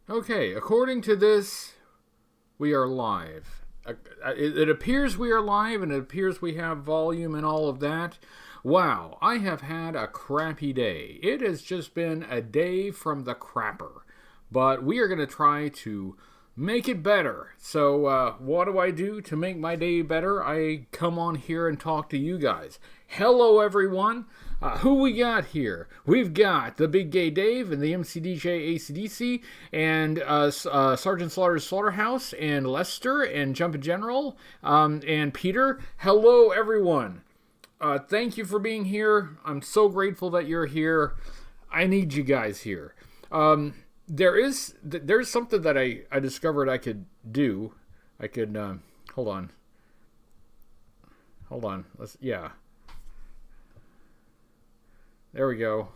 Okay, according to this, we are live. It appears we are live, and it appears we have volume and all of that. Wow, I have had a crappy day. It has just been a day from the crapper. But we are going to try to make it better. So what do I do to make my day better? I come on here and talk to you guys. Hello, everyone. Who we got here? We've got the Big Gay Dave and the MCDJ ACDC and Sergeant Slaughter's Slaughterhouse and Lester and Jumpin' General and Peter. Hello, everyone. Thank you for being here. I'm so grateful that you're here. I need you guys here. There's something that I discovered I could do. I could, hold on. Yeah. There we go.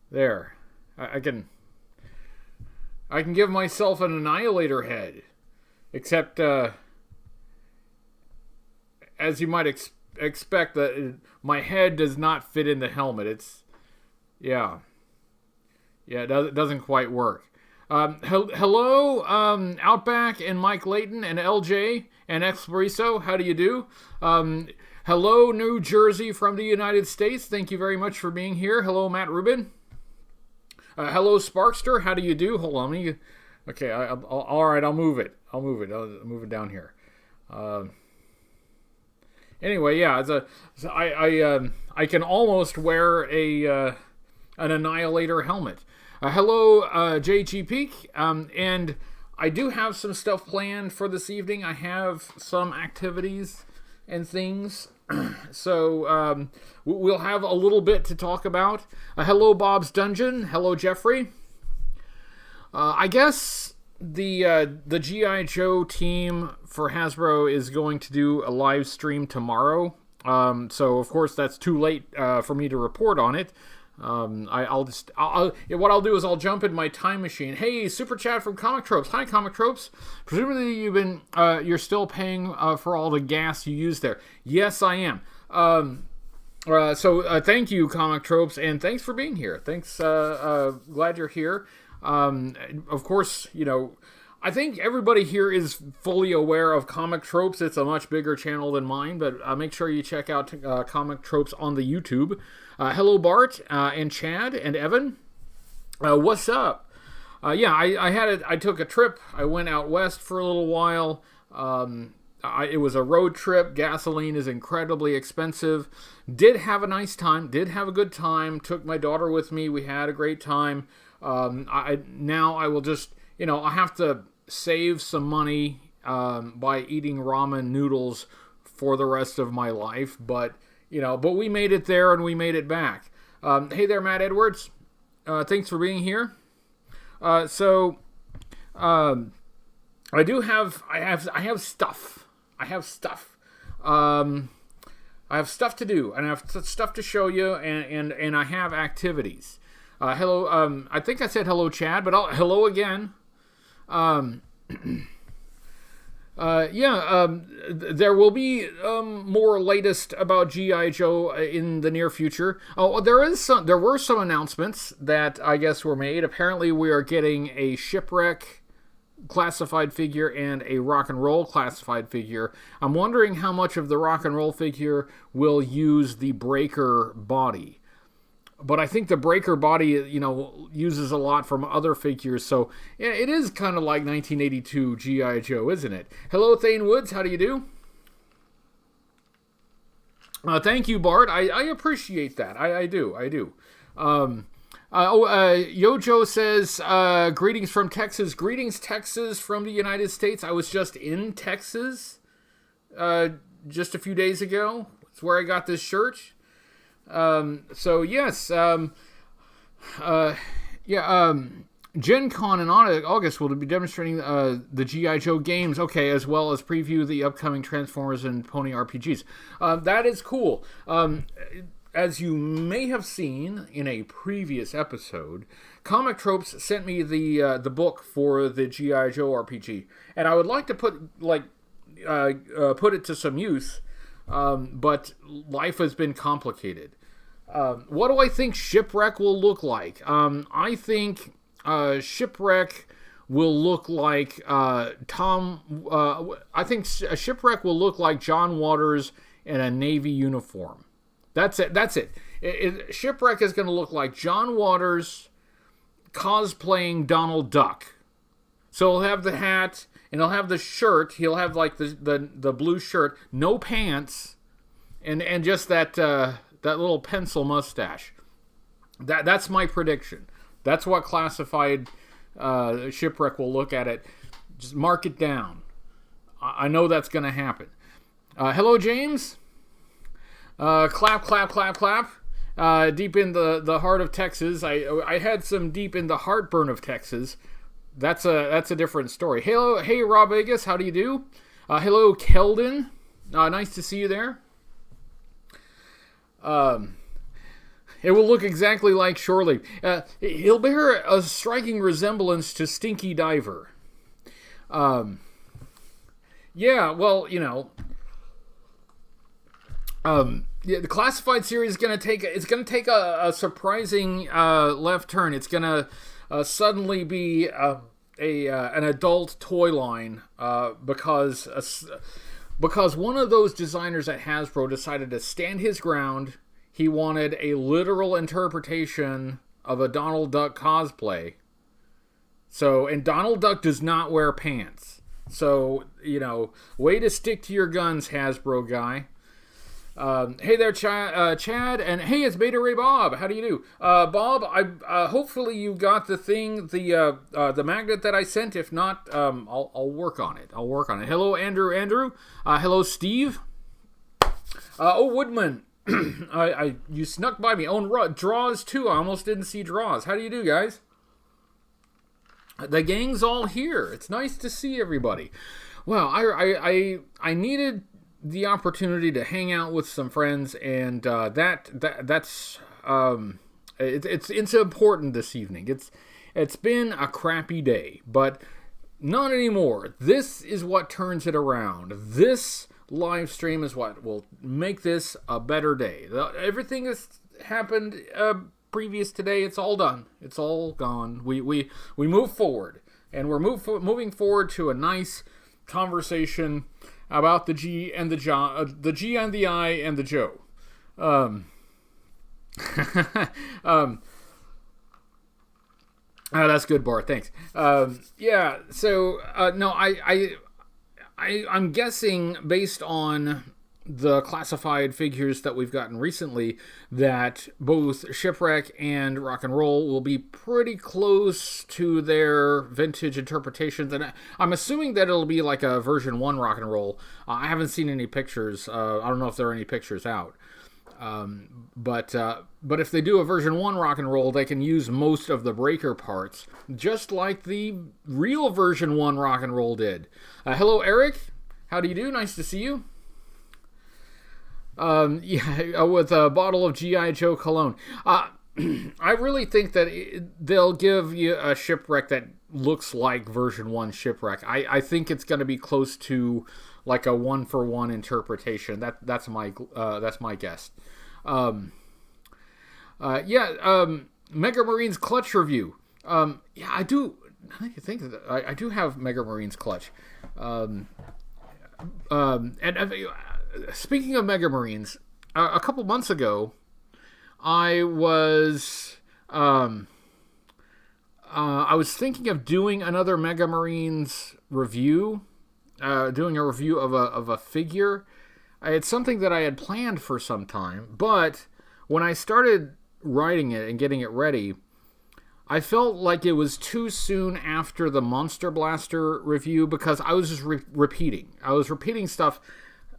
There. I can give myself an annihilator head. Except, as you might expect, that my head does not fit in the helmet. Yeah, it doesn't quite work. Hello, Outback and Mike Layton and LJ and Exploreso. How do you do? Hello, New Jersey from the United States. Thank you very much for being here. Hello, Matt Rubin. Hello, Sparkster. How do you do? Hold on. Okay, all right, I'll move it. I'll move it down here. Anyway, yeah, I can almost wear an Annihilator helmet. Hello, JG Peak, and I do have some stuff planned for this evening. I have some activities and things, so we'll have a little bit to talk about. Hello, Bob's Dungeon. Hello, Jeffrey. I guess the G.I. Joe team for Hasbro is going to do a live stream tomorrow. So of course that's too late for me to report on it. What I'll do is I'll jump in my time machine. Hey, super chat from Comic Tropes. Hi, Comic Tropes. Presumably you're still paying for all the gas you use there. Yes, I am. So thank you, Comic Tropes, and thanks for being here. Thanks. Glad you're here. Of course, I think everybody here is fully aware of Comic Tropes. It's a much bigger channel than mine, but make sure you check out Comic Tropes on the YouTube. Hello, Bart, and Chad, and Evan. What's up? I took a trip. I went out west for a little while. It was a road trip. Gasoline is incredibly expensive. Did have a nice time. Did have a good time. Took my daughter with me. We had a great time. I will just, I have to save some money by eating ramen noodles for the rest of my life. But we made it there and we made it back. Hey there, Matt Edwards. Thanks for being here. I have stuff. I have stuff to do, and I have stuff to show you, and I have activities. Hello, I think I said hello, Chad, but hello again. There will be more latest about G.I. Joe in the near future. Oh, there were some announcements that I guess were made. Apparently, we are getting a Shipwreck classified figure and a Rock and Roll classified figure. I'm wondering how much of the Rock and Roll figure will use the Breaker body. But I think the Breaker body, uses a lot from other figures. So, yeah, it is kind of like 1982 G.I. Joe, isn't it? Hello, Thane Woods. How do you do? Thank you, Bart. I appreciate that. I do. Yojo says, greetings from Texas. Greetings, Texas, from the United States. I was just in Texas just a few days ago. It's where I got this shirt. So yes, Gen Con in August will be demonstrating the G.I. Joe games, as well as preview the upcoming Transformers and Pony RPGs. That is cool. As you may have seen in a previous episode, Comic Tropes sent me the book for the G.I. Joe RPG, and I would like to put it to some use, but life has been complicated. What do I think Shipwreck will look like? I think Shipwreck will look like Tom. I think a Shipwreck will look like John Waters in a Navy uniform. That's it. Shipwreck is going to look like John Waters cosplaying Donald Duck. So he'll have the hat and he'll have the shirt. He'll have like the blue shirt, no pants, and just that little pencil mustache. That's my prediction. That's what classified Shipwreck will look at it. Just mark it down. I know that's going to happen. Hello, James. Clap, clap, clap, clap. Deep in the heart of Texas. I had some deep in the heartburn of Texas. That's a different story. Hey, Rob Vegas, how do you do? Hello, Keldon. Nice to see you there. It will look exactly like Shore Leave. He'll bear a striking resemblance to Stinky Diver. Yeah, well, the classified series is going to take a surprising left turn. It's going to suddenly be an adult toy line because one of those designers at Hasbro decided to stand his ground. He wanted a literal interpretation of a Donald Duck cosplay. And Donald Duck does not wear pants. So, way to stick to your guns, Hasbro guy. Hey there, Chad, and hey, it's Beta Ray Bob. How do you do, Bob? Hopefully you got the thing, the magnet that I sent. If not, I'll work on it. Hello, Andrew. Hello, Steve. Woodman. You snuck by me. Draws too. I almost didn't see Draws. How do you do, guys? The gang's all here. It's nice to see everybody. Well, I needed the opportunity to hang out with some friends, and that's it's important this evening. It's been a crappy day, but not anymore. This is what turns it around. This live stream is what will make this a better day. Everything that's happened previous today, it's all done. It's all gone. We move forward, and we're moving forward to a nice conversation about the G and the John, the G and the I and the Joe. That's good, Bart. Thanks. Yeah. So no, I'm guessing based on the classified figures that we've gotten recently that both Shipwreck and Rock and Roll will be pretty close to their vintage interpretations, and I'm assuming that it'll be like a version 1 Rock and Roll. I haven't seen any pictures. I don't know if there are any pictures out. But if they do a version 1 Rock and Roll, they can use most of the breaker parts, just like the real version 1 Rock and Roll did. Hello, Eric. How do you do? Nice to see you. With a bottle of G.I. Joe cologne. I really think that they'll give you a Shipwreck that looks like version 1 Shipwreck. I think it's going to be close to like a 1-for-1 interpretation. That's my guess. Mega Marines Clutch review. I do. I think I do have Mega Marines Clutch. Speaking of Mega Marines, a couple months ago, I was thinking of doing another Mega Marines review, doing a review of a figure. It's something that I had planned for some time, but when I started writing it and getting it ready, I felt like it was too soon after the Monster Blaster review because I was just repeating. I was repeating stuff.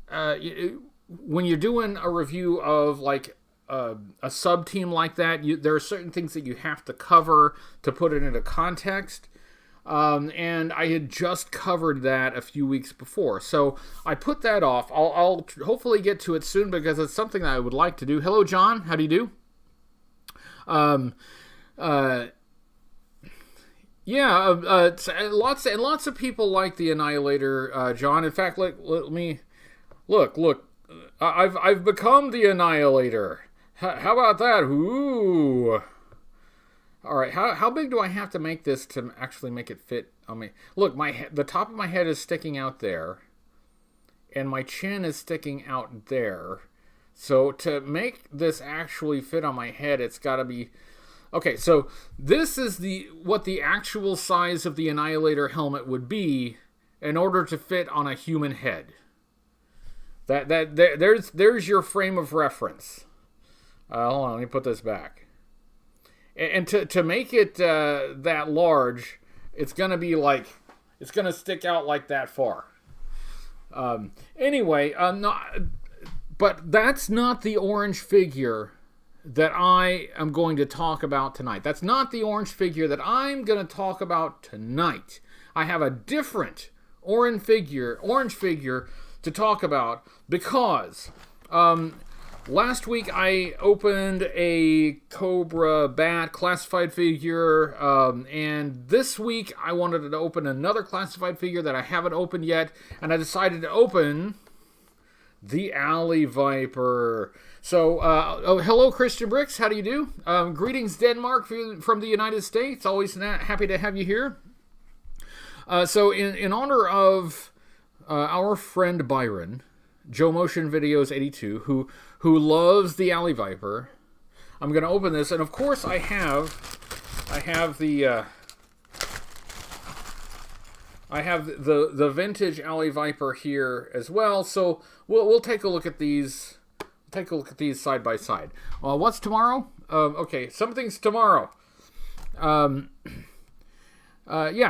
When you're doing a review of like a sub-team like that, there are certain things that you have to cover to put it into context. And I had just covered that a few weeks before. So I put that off. I'll hopefully get to it soon because it's something that I would like to do. Hello, John. How do you do? Lots of people like the Annihilator, John. In fact, let me look. I've become the Annihilator. How about that? Ooh. All right, how big do I have to make this to actually make it fit on me? Look, the top of my head is sticking out there, and my chin is sticking out there. So to make this actually fit on my head, it's got to be... Okay, so this is what the actual size of the Annihilator helmet would be in order to fit on a human head. There's your frame of reference. Hold on, let me put this back. And to make it that large, it's gonna be like, it's gonna stick out like that far. Anyway, but that's not the orange figure that I am going to talk about tonight. That's not the orange figure that I'm going to talk about tonight. I have a different orange figure to talk about because last week I opened a Cobra Bat classified figure, and this week I wanted to open another classified figure that I haven't opened yet, and I decided to open the Alley Viper. So, hello, Christian Bricks. How do you do? Greetings, Denmark, from the United States. Always happy to have you here. So, in honor of our friend Byron, Joe Motion Videos 82, who loves the Alley Viper, I'm going to open this, and of course, I have the vintage Alley Viper here as well. So we'll take a look at these. Take a look at these side by side. What's tomorrow? Okay, something's tomorrow. Yeah,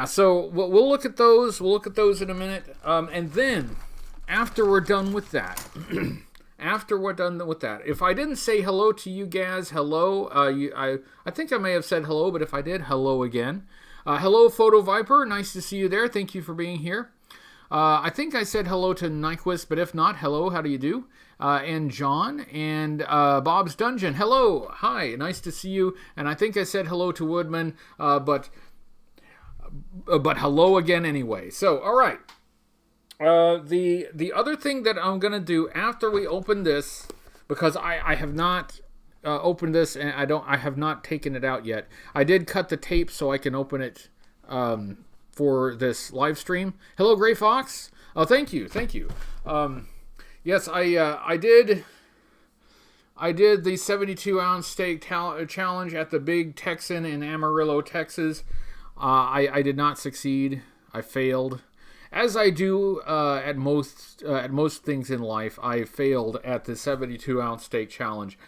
so we'll look at those. We'll look at those in a minute. And then, after we're done with that, if I didn't say hello to you guys, hello. I think I may have said hello, but if I did, hello again. Hello, Photo Viper. Nice to see you there. Thank you for being here. I think I said hello to Nyquist, but if not, hello, how do you do? And John, and Bob's Dungeon. Hello, hi, nice to see you. And I think I said hello to Woodman, but hello again anyway. So, all right. The other thing that I'm going to do after we open this, because I have not opened this, and I have not taken it out yet. I did cut the tape so I can open it for this live stream. Hello, Gray Fox. Oh, thank you. Yes, I did the 72-ounce steak challenge at the Big Texan in Amarillo, Texas. I did not succeed. I failed, as I do at most things in life. I failed at the 72-ounce steak challenge.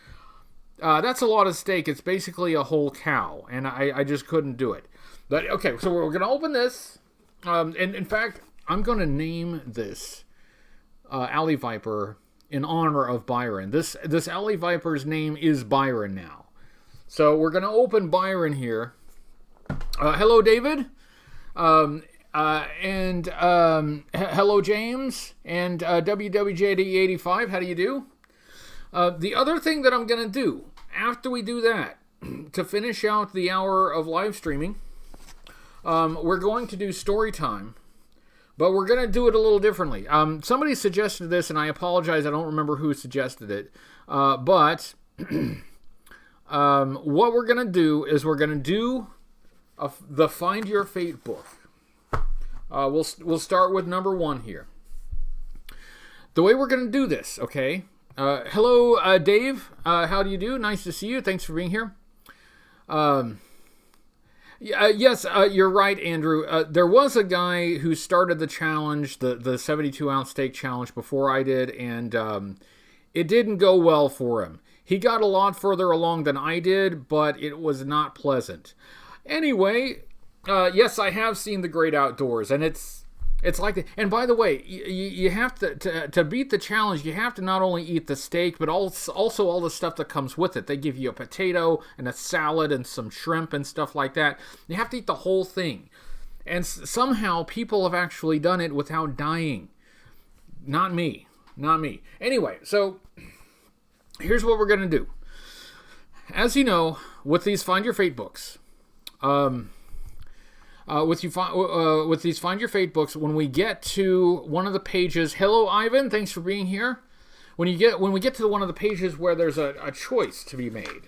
That's a lot of steak. It's basically a whole cow, and I just couldn't do it. But okay, so we're gonna open this, and in fact, I'm gonna name this Alley Viper in honor of Byron. This Alley Viper's name is Byron now. So we're gonna open Byron here. Hello, David, and hello, James, and WWJD85. How do you do? The other thing that I'm gonna do after we do that, to finish out the hour of live streaming, we're going to do story time. But we're going to do it a little differently. Somebody suggested this, and I apologize. I don't remember who suggested it. But what we're going to do is we're going to do the Find Your Fate book. We'll start with number 1 here. The way we're going to do this, okay? Hello, Dave. How do you do? Nice to see you. Thanks for being here. Yes, you're right, Andrew. There was a guy who started the challenge, the 72-ounce steak challenge, before I did, and it didn't go well for him. He got a lot further along than I did, but it was not pleasant. Anyway, yes, I have seen The Great Outdoors, and it's like that. And by the way, you have to beat the challenge, you have to not only eat the steak, but also all the stuff that comes with it. They give you a potato and a salad and some shrimp and stuff like that. You have to eat the whole thing. And somehow people have actually done it without dying. Not me. Anyway, so here's what we're going to do. As you know, with these Find Your Fate books, with these Find Your Fate books, when we get to one of the pages, hello Ivan, thanks for being here. When we get to one of the pages where there's a choice to be made,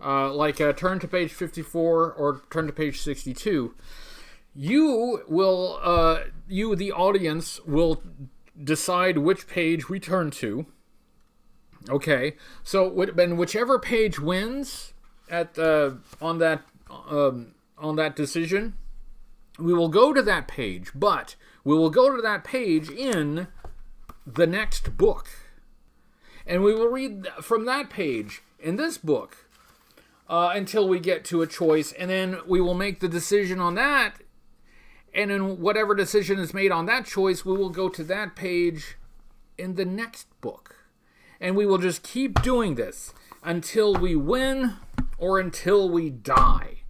turn to page 54 or turn to page 62, you, the audience, will decide which page we turn to. Okay, so whichever page wins on that decision, we will go to that page, but we will go to that page in the next book. And we will read from that page in this book until we get to a choice, and then we will make the decision on that, and then whatever decision is made on that choice, we will go to that page in the next book. And we will just keep doing this until we win or until we die.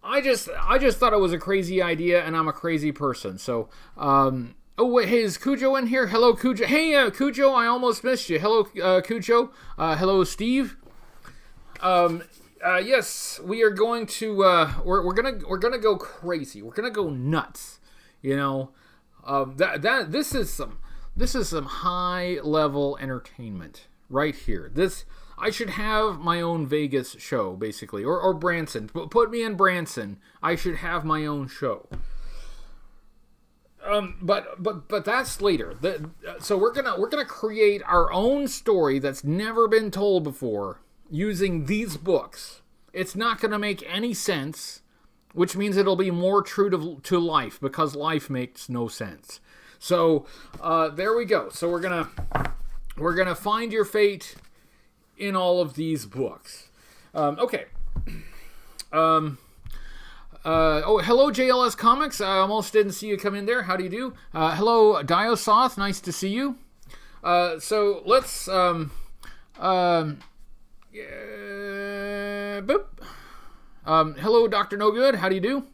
I just thought it was a crazy idea, and I'm a crazy person. So, oh wait, hey, is Cujo in here? Hello, Cujo. Hey, Cujo, I almost missed you. Hello, Cujo. Hello, Steve. Yes, we are going to. We're gonna go crazy. We're gonna go nuts. You know, this is some high level entertainment right here. I should have my own Vegas show, basically, or Branson. Put me in Branson. I should have my own show. But that's later. So we're gonna create our own story that's never been told before using these books. It's not gonna make any sense, which means it'll be more true to life, because life makes no sense. So there we go. So we're gonna find your fate in all of these books. Okay. Oh, hello, JLS Comics. I almost didn't see you come in there. How do you do? Hello, Diosoth. Nice to see you. So let's... boop. Hello, Dr. No Good. How do you do?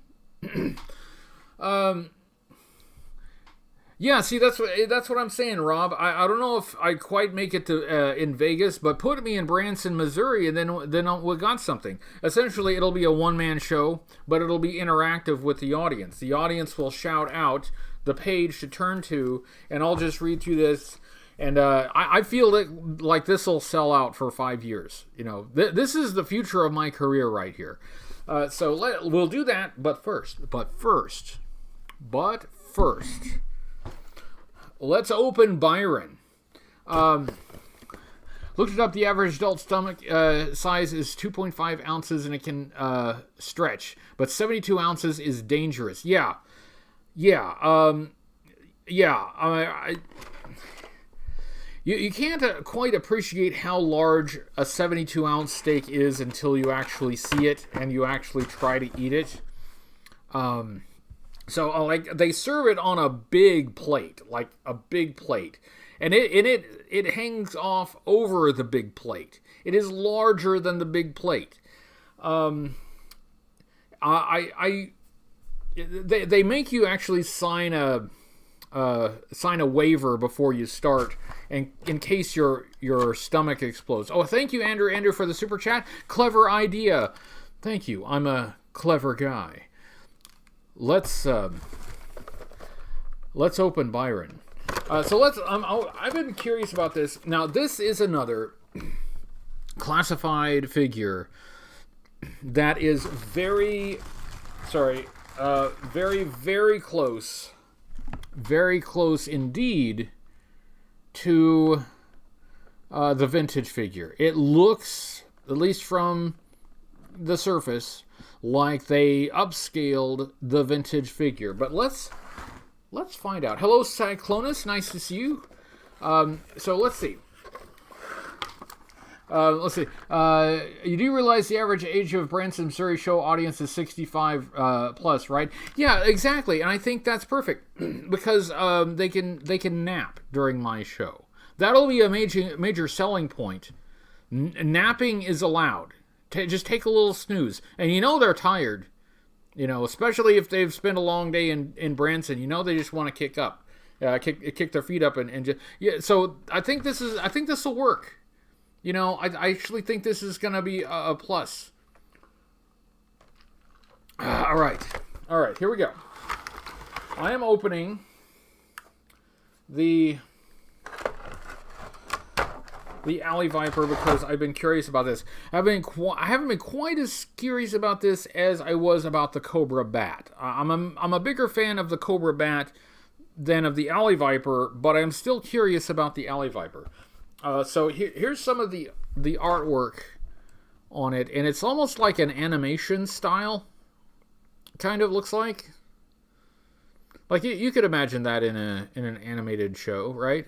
Yeah, see, that's what I'm saying, Rob. I don't know if I quite make it to in Vegas, but put me in Branson, Missouri, and then we got something. Essentially, it'll be a one-man show, but it'll be interactive with the audience. The audience will shout out the page to turn to, and I'll just read through this. And I feel like this will sell out for 5 years. You know, this is the future of my career right here. So we'll do that, but first. Let's open Byron. Looked it up. The average adult stomach size is 2.5 ounces, and it can stretch. But 72 ounces is dangerous. Yeah. You can't quite appreciate how large a 72-ounce steak is until you actually see it and you actually try to eat it. So, like, they serve it on a big plate, and it hangs off over the big plate. It is larger than the big plate. They make you actually sign a waiver before you start, and in case your stomach explodes. Oh, thank you, Andrew, for the super chat. Clever idea. Thank you. I'm a clever guy. Let's open Byron. I've been curious about this. Now, this is another classified figure that is very close indeed to the vintage figure. It looks, at least from the surface, like they upscaled the vintage figure. But let's find out. Hello, Cyclonus. Nice to see you. So let's see. You do realize the average age of Branson, Missouri show audience is 65 plus, right? Yeah, exactly. And I think that's perfect because they can nap during my show. That'll be a major selling point. Napping is allowed. Just take a little snooze, and they're tired. Especially if they've spent a long day in Branson. They just want to kick up, kick their feet up, and just, yeah. So I think this will work. I actually think this is going to be a plus. All right, here we go. I am opening the the Alley Viper because I've been curious about this. I haven't been quite as curious about this as I was about the Cobra Bat. I'm a bigger fan of the Cobra Bat than of the Alley Viper, but I'm still curious about the Alley Viper. So here's some of the artwork on it, and it's almost like an animation style. Kind of looks like you could imagine that in an animated show, right?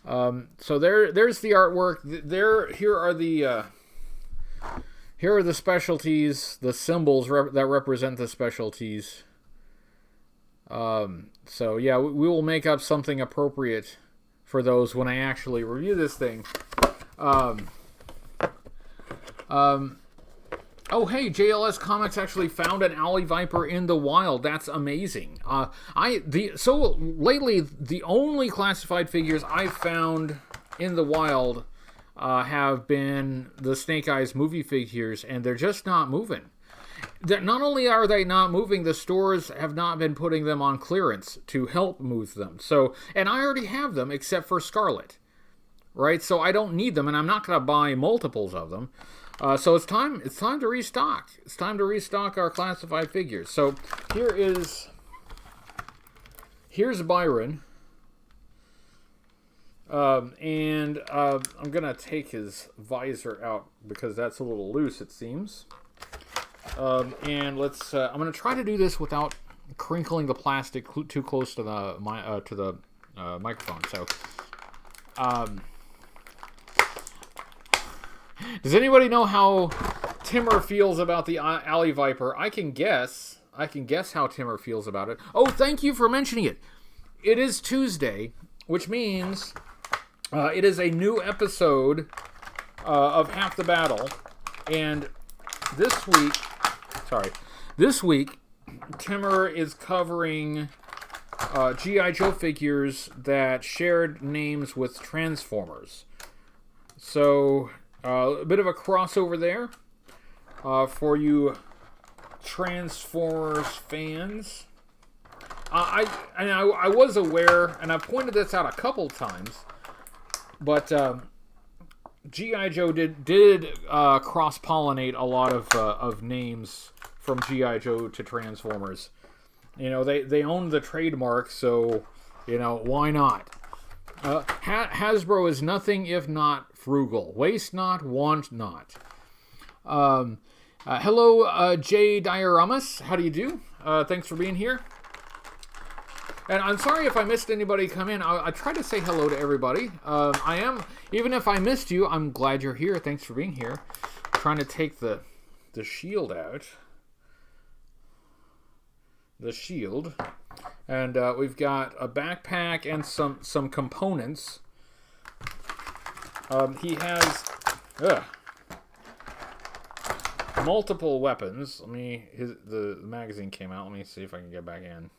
So there's the artwork. Here are the specialties, the symbols that represent the specialties. So yeah, we will make up something appropriate for those when I actually review this thing. Oh, hey, JLS Comics actually found an Alley Viper in the wild. That's amazing. So lately, the only classified figures I've found in the wild have been the Snake Eyes movie figures, and they're just not moving. Not only are they not moving, the stores have not been putting them on clearance to help move them. So, and I already have them except for Scarlet, right? So I don't need them, and I'm not going to buy multiples of them. So it's time to restock. It's time to restock our classified figures. So here's Byron. And I'm going to take his visor out because that's a little loose, it seems. And let's I'm going to try to do this without crinkling the plastic too close to the microphone. So does anybody know how Timmer feels about the Alley Viper? I can guess how Timmer feels about it. Oh, thank you for mentioning it. It is Tuesday, which means it is a new episode of Half the Battle. And this week, Timmer is covering G.I. Joe figures that shared names with Transformers. So a bit of a crossover there for you Transformers fans. I was aware, and I've pointed this out a couple times, but G.I. Joe did cross-pollinate a lot of names from G.I. Joe to Transformers. You know, they own the trademark, so, you know, why not? Hasbro is nothing if not frugal. Waste not, want not. Hello, Jay Dioramas. How do you do? Thanks for being here. And I'm sorry if I missed anybody come in. I try to say hello to everybody. Even if I missed you, I'm glad you're here. Thanks for being here. I'm trying to take the shield out. The shield. And we've got a backpack and some components. He has multiple weapons. The magazine came out. Let me see if I can get back in.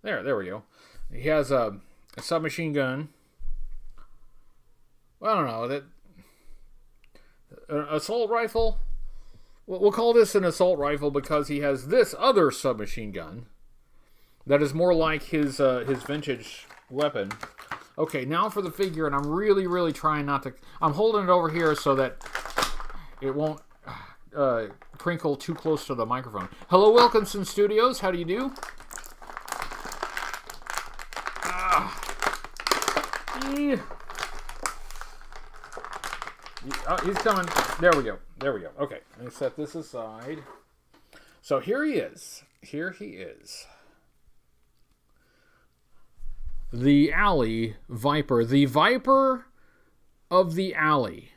There we go. He has a submachine gun. Well, I don't know, an assault rifle. We'll call this an assault rifle because he has this other submachine gun that is more like his vintage weapon. Okay, now for the figure, and I'm really, really trying not to. I'm holding it over here so that it won't crinkle too close to the microphone. Hello, Wilkinson Studios. How do you do? Oh, he's coming. There we go. Okay, let me set this aside. So here he is. The Alley Viper. The Viper of the Alley.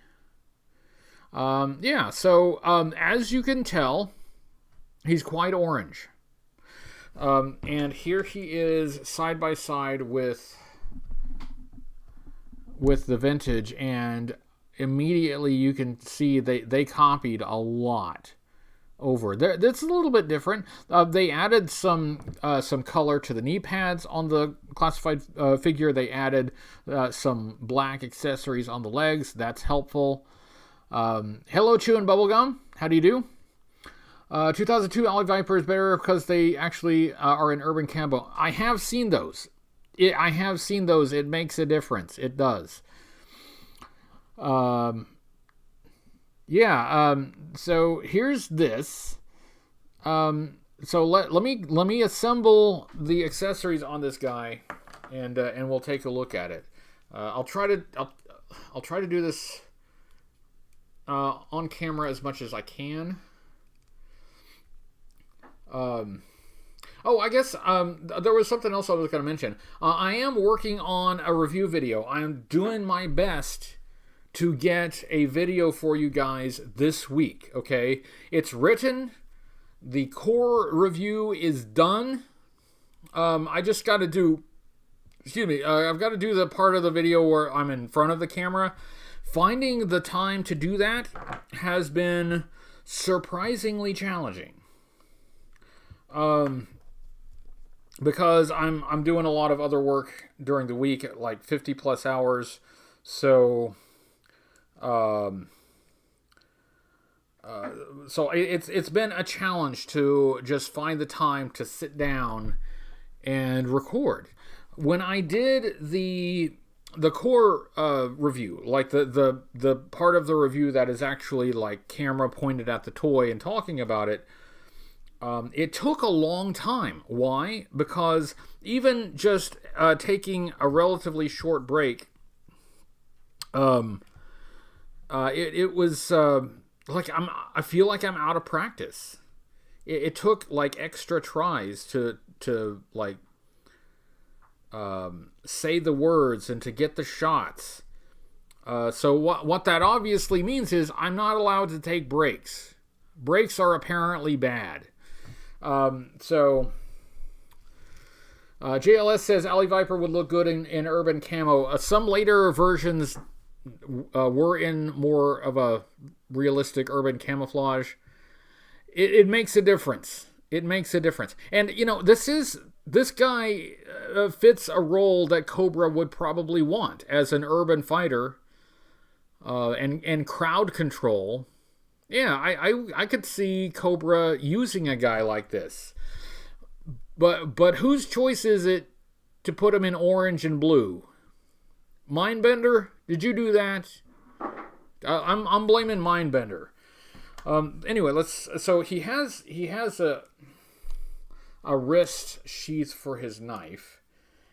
So as you can tell, he's quite orange. And here he is side by side with the vintage, and immediately you can see they copied a lot over. That's a little bit different. They added some color to the knee pads on the classified figure. They added some black accessories on the legs. That's helpful. Hello, Chewin' Bubblegum. How do you do? 2002 Alley Viper is better because they actually are in urban camo. I have seen those. I have seen those. It makes a difference. It does. So here's this. So let me assemble the accessories on this guy, and we'll take a look at it. I'll try to do this on camera as much as I can. I guess there was something else I was going to mention. I am working on a review video. I am doing my best to get a video for you guys this week, okay? It's written. The core review is done. I just got to do... I've got to do the part of the video where I'm in front of the camera. Finding the time to do that has been surprisingly challenging. Because I'm doing a lot of other work during the week, like 50 plus hours. So, it's been a challenge to just find the time to sit down and record. When I did the core review, like the part of the review that is actually like camera pointed at the toy and talking about it, it took a long time. Why? Because even just taking a relatively short break, it was like I feel like I'm out of practice. It took like extra tries to like say the words and to get the shots. So what that obviously means is I'm not allowed to take breaks. Breaks are apparently bad. JLS says Alley Viper would look good in urban camo. Some later versions were in more of a realistic urban camouflage. It makes a difference. It makes a difference. And, this guy fits a role that Cobra would probably want as an urban fighter and crowd control. Yeah, I could see Cobra using a guy like this. But whose choice is it to put him in orange and blue? Mindbender? Did you do that? I'm blaming Mindbender. Anyway, so he has a wrist sheath for his knife,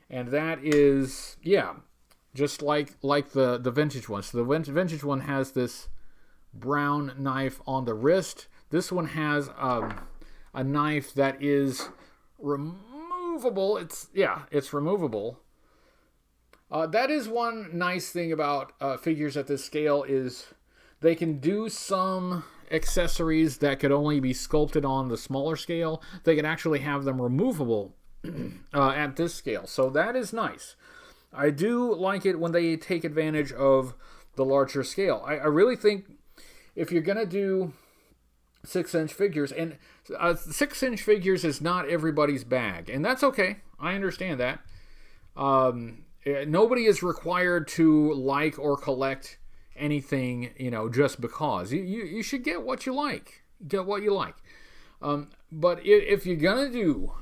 and that is just like the vintage one. So the vintage one has this brown knife on the wrist. This one has a knife that is removable. It's removable. That is one nice thing about figures at this scale is they can do some accessories that could only be sculpted on the smaller scale. They can actually have them removable at this scale. So that is nice. I do like it when they take advantage of the larger scale. I really think if you're going to do 6-inch figures, and 6-inch figures is not everybody's bag, and that's okay. I understand that. Nobody is required to like or collect anything, just because. You should get what you like. Get what you like. But if you're going to do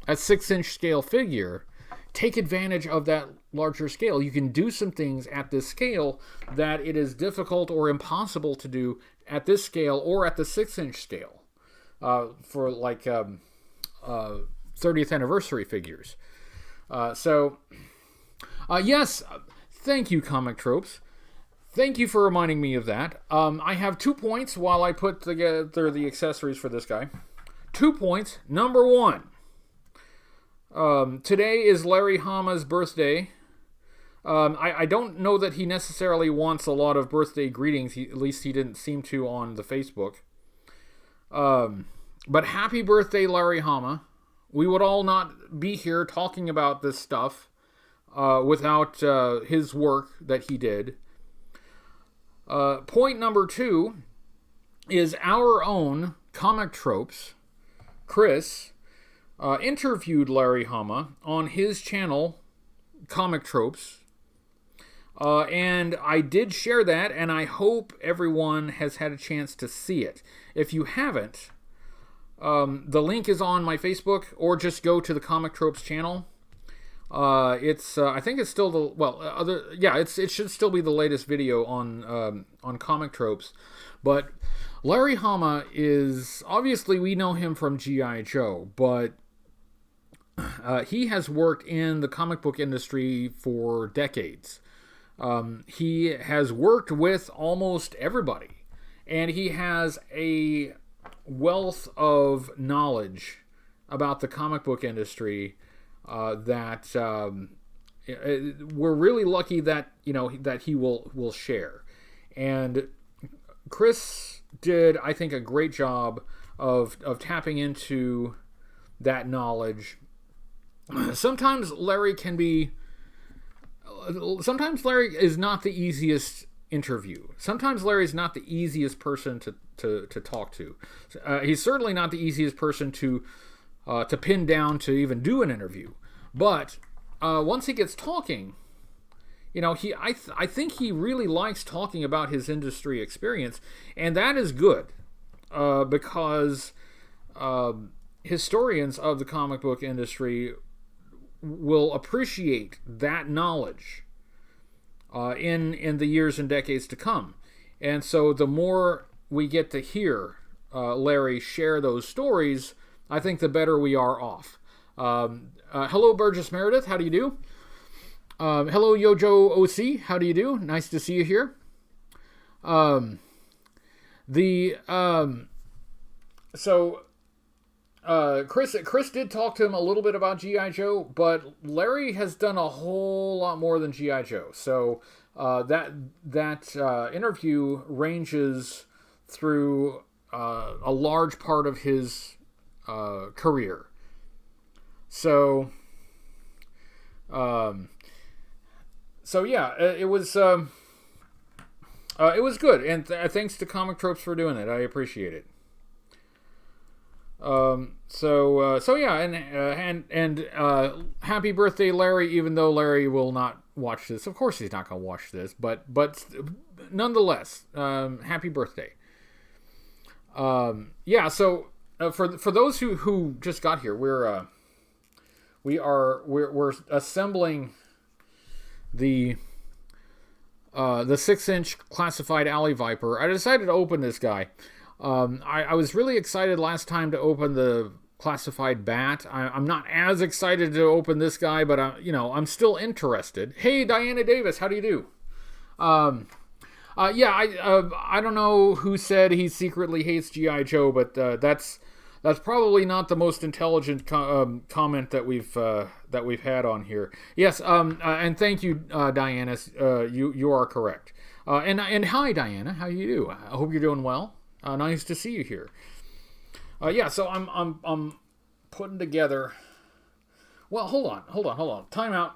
a 6-inch scale figure, take advantage of that larger scale. You can do some things at this scale that it is difficult or impossible to do at this scale or at the 6-inch scale for like 30th anniversary figures. Yes, thank you, Comic Tropes. Thank you for reminding me of that. I have 2 points while I put together the accessories for this guy. 2 points. Number 1. Today is Larry Hama's birthday. I don't know that he necessarily wants a lot of birthday greetings. At least he didn't seem to on the Facebook. But happy birthday, Larry Hama. We would all not be here talking about this stuff without his work that he did. Point number 2 is our own Comic Tropes, Chris, interviewed Larry Hama on his channel, Comic Tropes. And I did share that, and I hope everyone has had a chance to see it. If you haven't, the link is on my Facebook, or just go to the Comic Tropes channel. It's I think it's still it should still be the latest video on comic tropes, but Larry Hama is obviously, we know him from G.I. Joe, but he has worked in the comic book industry for decades. He has worked with almost everybody, and he has a wealth of knowledge about the comic book industry that we're really lucky that that he will share. And Chris did, I think, a great job of tapping into that knowledge. Sometimes Larry is not the easiest interview. Sometimes Larry's not the easiest person to talk to. He's certainly not the easiest person to pin down to even do an interview. But once he gets talking, I think he really likes talking about his industry experience, and that is good because historians of the comic book industry will appreciate that knowledge in the years and decades to come. And so the more we get to hear Larry share those stories, I think the better we are off. Hello, Burgess Meredith. How do you do? Hello, Yojo OC. How do you do? Nice to see you here. Chris did talk to him a little bit about G.I. Joe, but Larry has done a whole lot more than G.I. Joe. So that interview ranges through a large part of his career. So yeah, it was good, and thanks to Comic Tropes for doing it. I appreciate it. So yeah, and happy birthday, Larry. Even though Larry will not watch this, of course he's not going to watch this, but nonetheless, happy birthday. Yeah. So for those who just got here, we're assembling the 6-inch classified Alley Viper. I decided to open this guy. I was really excited last time to open the classified Bat. I'm not as excited to open this guy, but I'm still interested. Hey, Diana Davis, how do you do? Yeah, I don't know who said he secretly hates G.I. Joe, but that's probably not the most intelligent comment that we've had on here. Yes, and thank you, Diana. You are correct. And hi, Diana. How you do? I hope you're doing well. Nice to see you here. Yeah, so I'm putting together. Well, hold on. Time out.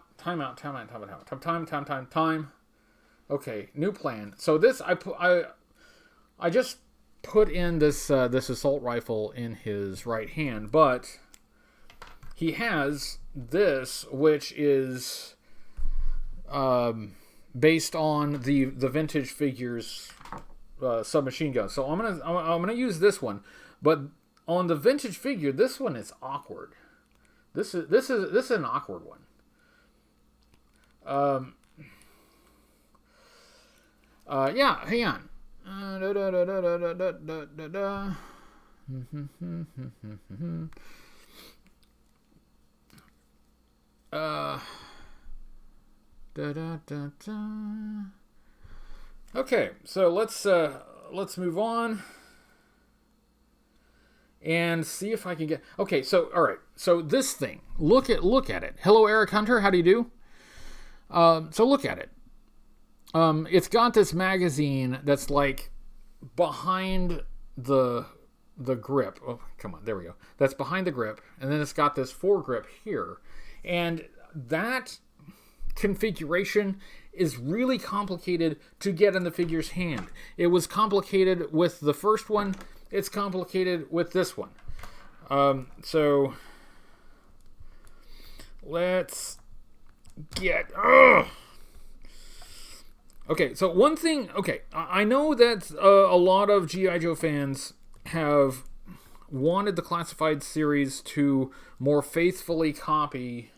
Okay, new plan. So this I just put in this assault rifle in his right hand, but he has this, which is based on the vintage figures submachine gun. So I'm gonna use this one, but on the vintage figure, this one is awkward. This is an awkward one. Yeah, hang on. Okay, so let's move on and see if I can get. Okay, so all right, so this thing. Look at it. Hello, Eric Hunter. How do you do? So look at it. It's got this magazine that's like behind the grip. Oh, come on, there we go. That's behind the grip, and then it's got this foregrip here, and that configuration is really complicated to get in the figure's hand. It was complicated with the first one. It's complicated with this one. So let's get. Okay, so one thing. Okay, I know that a lot of G.I. Joe fans have wanted the classified series to more faithfully copy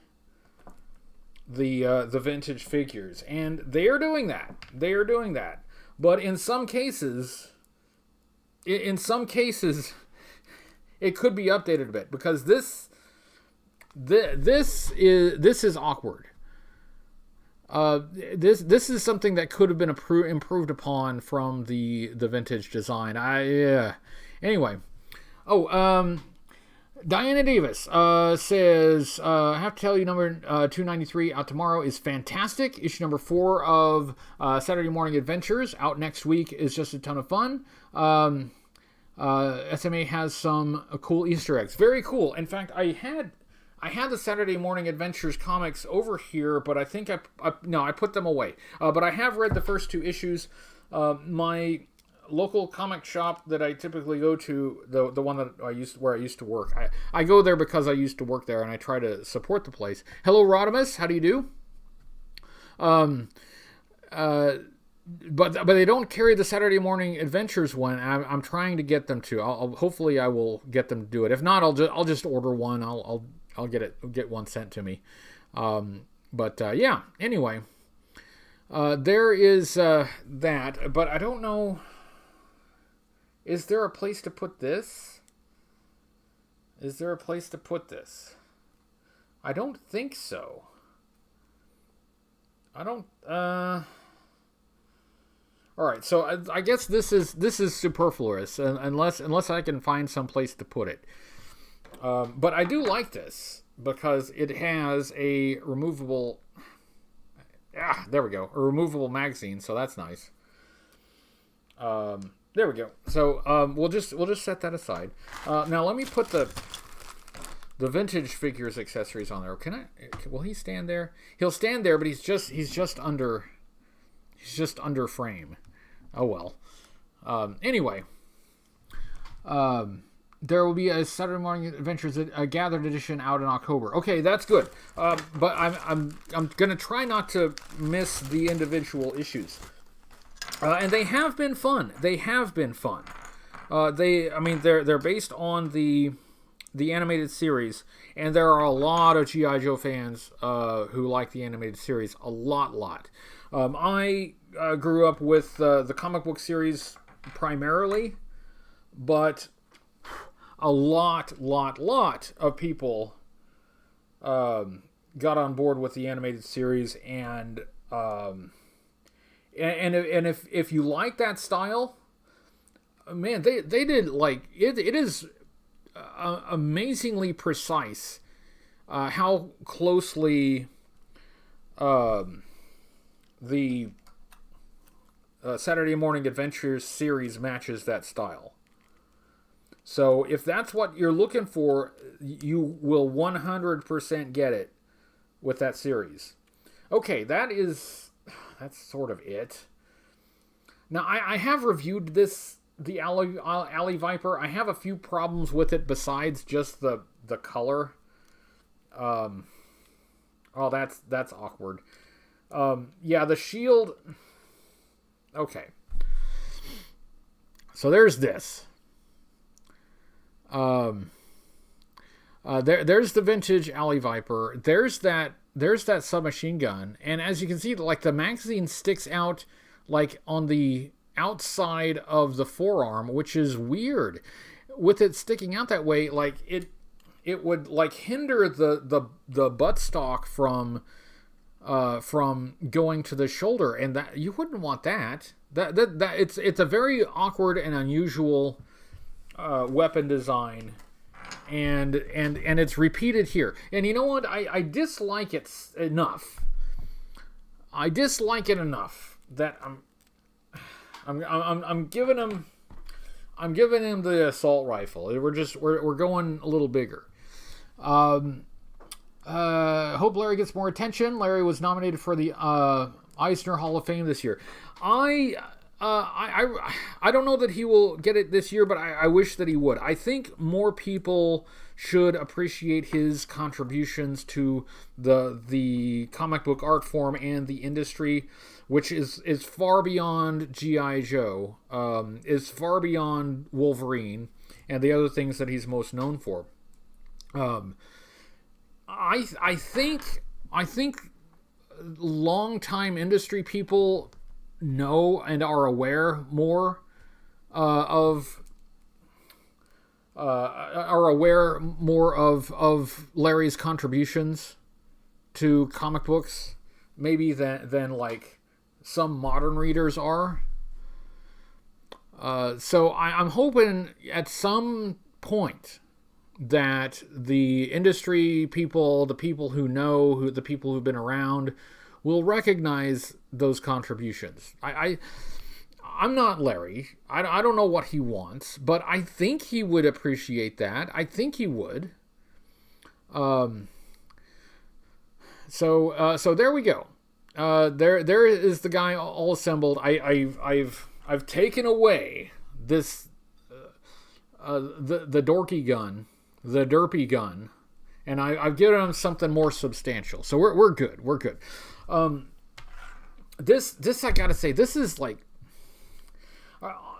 the vintage figures, and they are doing that. They are doing that. But in some cases, it could be updated a bit, because this is awkward. This is something that could have been improved upon from the vintage design. Anyway. Diana Davis says, I have to tell you, number 293 out tomorrow is fantastic. Issue number 4 of Saturday Morning Adventures out next week is just a ton of fun. SMA has some cool Easter eggs. Very cool. In fact, I had the Saturday Morning Adventures comics over here, but I think I put them away. But I have read the first 2 issues. My local comic shop that I typically go to, the one that I used to work. I go there because I used to work there, and I try to support the place. Hello, Rodimus. How do you do? But they don't carry the Saturday Morning Adventures one. I'm trying to get them to. Hopefully I will get them to do it. If not, I'll just order one. I'll get one sent to me. Yeah. Anyway, there is that. But I don't know. Is there a place to put this? Is there a place to put this? I don't think so. I don't. All right, so I guess this is superfluous unless I can find some place to put it. But I do like this because it has a removable. There we go, a removable magazine. So that's nice. There we go. So we'll just set that aside. Now let me put the vintage figures accessories on there. Will he stand there? He'll stand there, but he's just under frame. Oh well. Anyway, there will be a Saturday Morning Adventures a gathered edition out in October. Okay, that's good. But I'm gonna try not to miss the individual issues. And they have been fun. They're based on the animated series, and there are a lot of G.I. Joe fans who like the animated series a lot. I grew up with the comic book series primarily, but a lot of people got on board with the animated series, and if you like that style, man, they did like it. It is amazingly precise how closely the Saturday Morning Adventures series matches that style. So if that's what you're looking for, you will 100% get it with that series. Okay, that's sort of it. Now, I have reviewed the Alley Viper. I have a few problems with it besides just the color. Oh, that's awkward. Yeah, the shield. Okay. So there's this. There's the vintage Alley Viper. There's that submachine gun, and as you can see, like the magazine sticks out like on the outside of the forearm, which is weird. With it sticking out that way, like it would like hinder the buttstock from going to the shoulder, and that you wouldn't want that. That it's a very awkward and unusual weapon design. And it's repeated here. And you know what? I dislike it enough. I dislike it enough that I'm giving him the assault rifle. We're going a little bigger. Hope Larry gets more attention. Larry was nominated for the Eisner Hall of Fame this year. I don't know that he will get it this year, but I wish that he would. I think more people should appreciate his contributions to the comic book art form and the industry, which is far beyond G.I. Joe, is far beyond Wolverine, and the other things that he's most known for. I think longtime industry people know and are aware more of Larry's contributions to comic books, maybe than like some modern readers are. So I'm hoping at some point that the industry people, the people who know, the people who've been around, will recognize those contributions. I'm not Larry. I don't know what he wants, but I think he would appreciate that. I think he would. So there we go. There is the guy all assembled. I've taken away this the dorky gun, the derpy gun, and I've given him something more substantial. So we're good. We're good. This I gotta say, this is like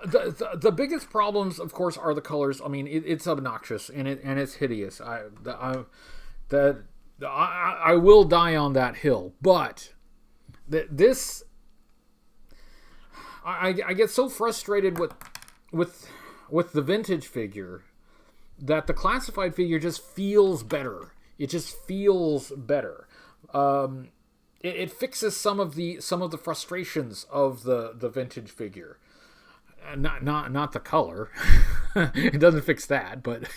the biggest problems, of course, are the colors. I mean, it's obnoxious and it's hideous. I will die on that hill, but this I get so frustrated with the vintage figure that the classified figure just feels better. It just feels better. It fixes some of the frustrations of the vintage figure. Not the color. It doesn't fix that, but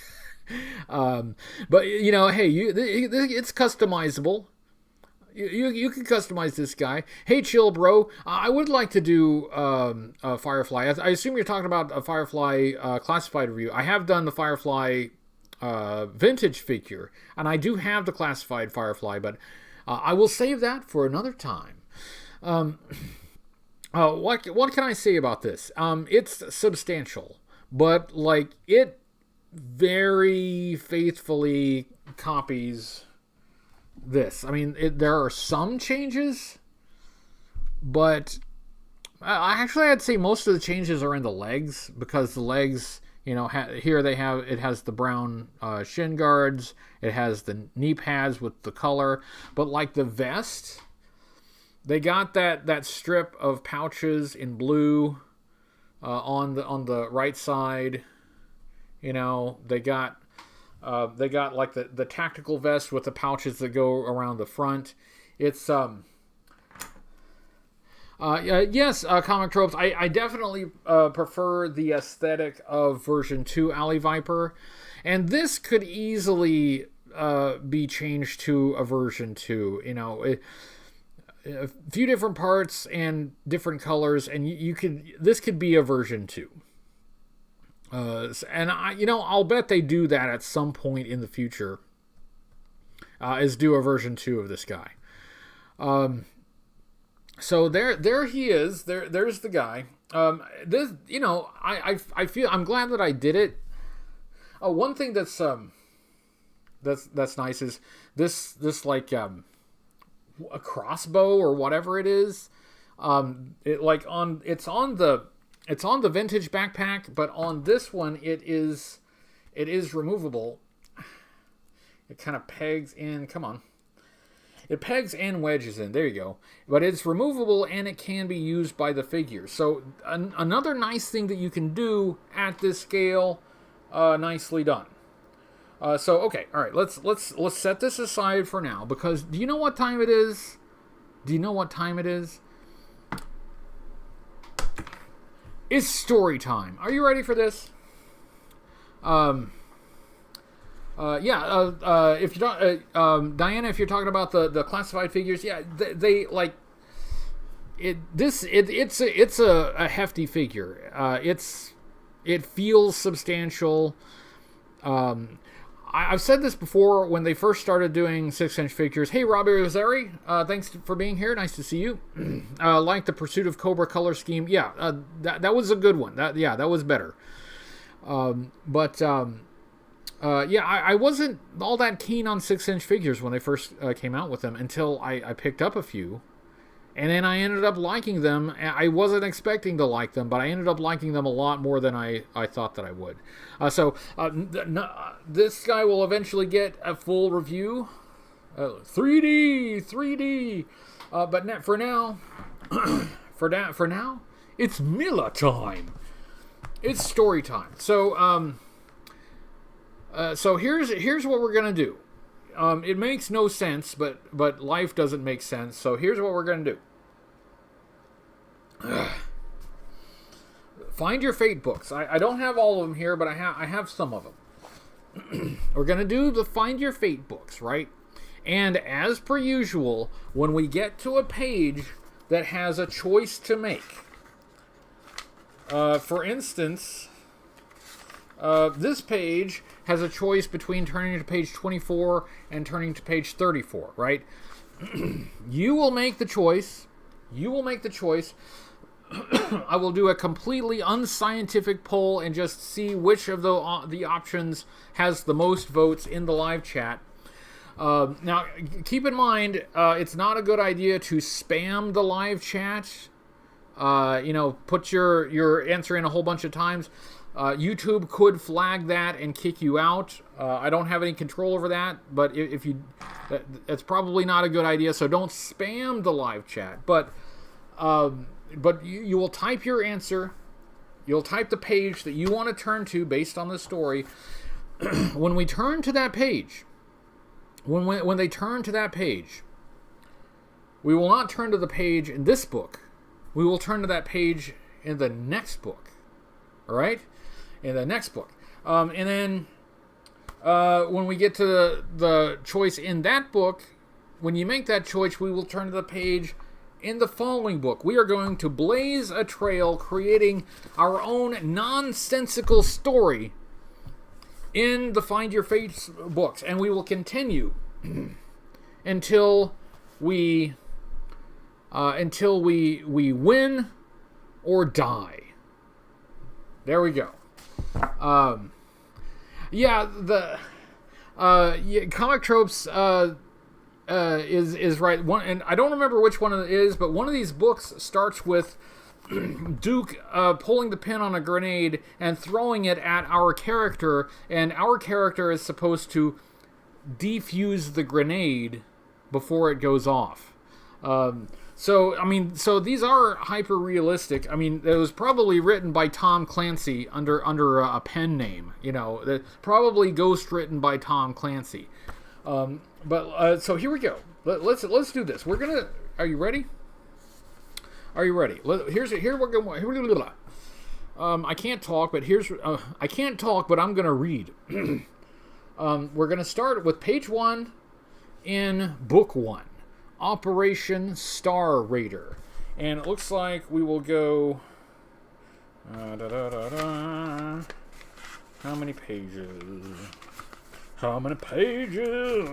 you know, hey, it's customizable. You can customize this guy. Hey, chill, bro. I would like to do Firefly. I assume you're talking about a Firefly classified review. I have done the Firefly vintage figure, and I do have the classified Firefly, but I will save that for another time. What can I say about this? It's substantial, but like it very faithfully copies this. I mean, there are some changes, but I'd say most of the changes are in the legs, because the legs, you know, here it has the brown shin guards, it has the knee pads with the color, but like the vest, they got that strip of pouches in blue on the right side. You know, they got like the tactical vest with the pouches that go around the front. It's yes, Comic Tropes. I definitely prefer the aesthetic of version 2 Alley Viper, and this could easily be changed to a version 2. You know, a few different parts and different colors, and this could be a version 2. And I'll bet they do that at some point in the future. Is do a version 2 of this guy. So there he is. There's the guy. This, you know, I feel I'm glad that I did it. One thing that's nice is this like a crossbow or whatever it is. It's on the vintage backpack, but on this one it is removable. It kind of pegs in. Come on. It pegs and wedges in. There you go. But it's removable and it can be used by the figure. So another nice thing that you can do at this scale. Nicely done. So okay, all right. Let's set this aside for now, because do you know what time it is? Do you know what time it is? It's story time. Are you ready for this? If you don't, Diana, if you're talking about the classified figures, yeah, they like it. It's a hefty figure. It feels substantial. I've said this before when they first started doing 6-inch figures. Hey, Robbie Rosari, thanks for being here. Nice to see you. Like the Pursuit of Cobra color scheme. Yeah, that was a good one. That was better. I wasn't all that keen on 6-inch figures when they first came out with them until I picked up a few. And then I ended up liking them. I wasn't expecting to like them, but I ended up liking them a lot more than I thought that I would. This guy will eventually get a full review. 3D. But for now, for now, it's Miller time. It's story time. So here's what we're gonna do. It makes no sense, but life doesn't make sense. So here's what we're gonna do. Find Your Fate books. I don't have all of them here, but I have some of them. We're gonna do the Find Your Fate books, right? And as per usual, when we get to a page that has a choice to make, for instance, this page has a choice between turning to page 24 and turning to page 34, right? You will make the choice. You will make the choice. I will do a completely unscientific poll and just see which of the options has the most votes in the live chat. Now, keep in mind, it's not a good idea to spam the live chat. Put your answer in a whole bunch of times. YouTube could flag that and kick you out. I don't have any control over that, but if you, that's probably not a good idea. So don't spam the live chat. But you will type your answer. You'll type the page that you want to turn to based on the story. When we turn to that page, when they turn to that page, we will not turn to the page in this book. We will turn to that page in the next book. All right? In the next book. And then when we get to the choice in that book, when you make that choice, we will turn to the page in the following book. We are going to blaze a trail, creating our own nonsensical story in the Find Your Fate books. And we will continue until we win or die. There we go. Comic Tropes is right. One, and I don't remember which one it is, but one of these books starts with Duke pulling the pin on a grenade and throwing it at our character, and our character is supposed to defuse the grenade before it goes off. So these are hyper realistic. I mean, it was probably written by Tom Clancy under a pen name. Probably ghost written by Tom Clancy. So here we go. Let's do this. We're gonna. Are you ready? Are you ready? Here we're going. I can't talk, but I can't talk, but I'm gonna read. We're gonna start with page 1 in book 1. Operation Star Raider. And it looks like we will go... How many pages? How many pages?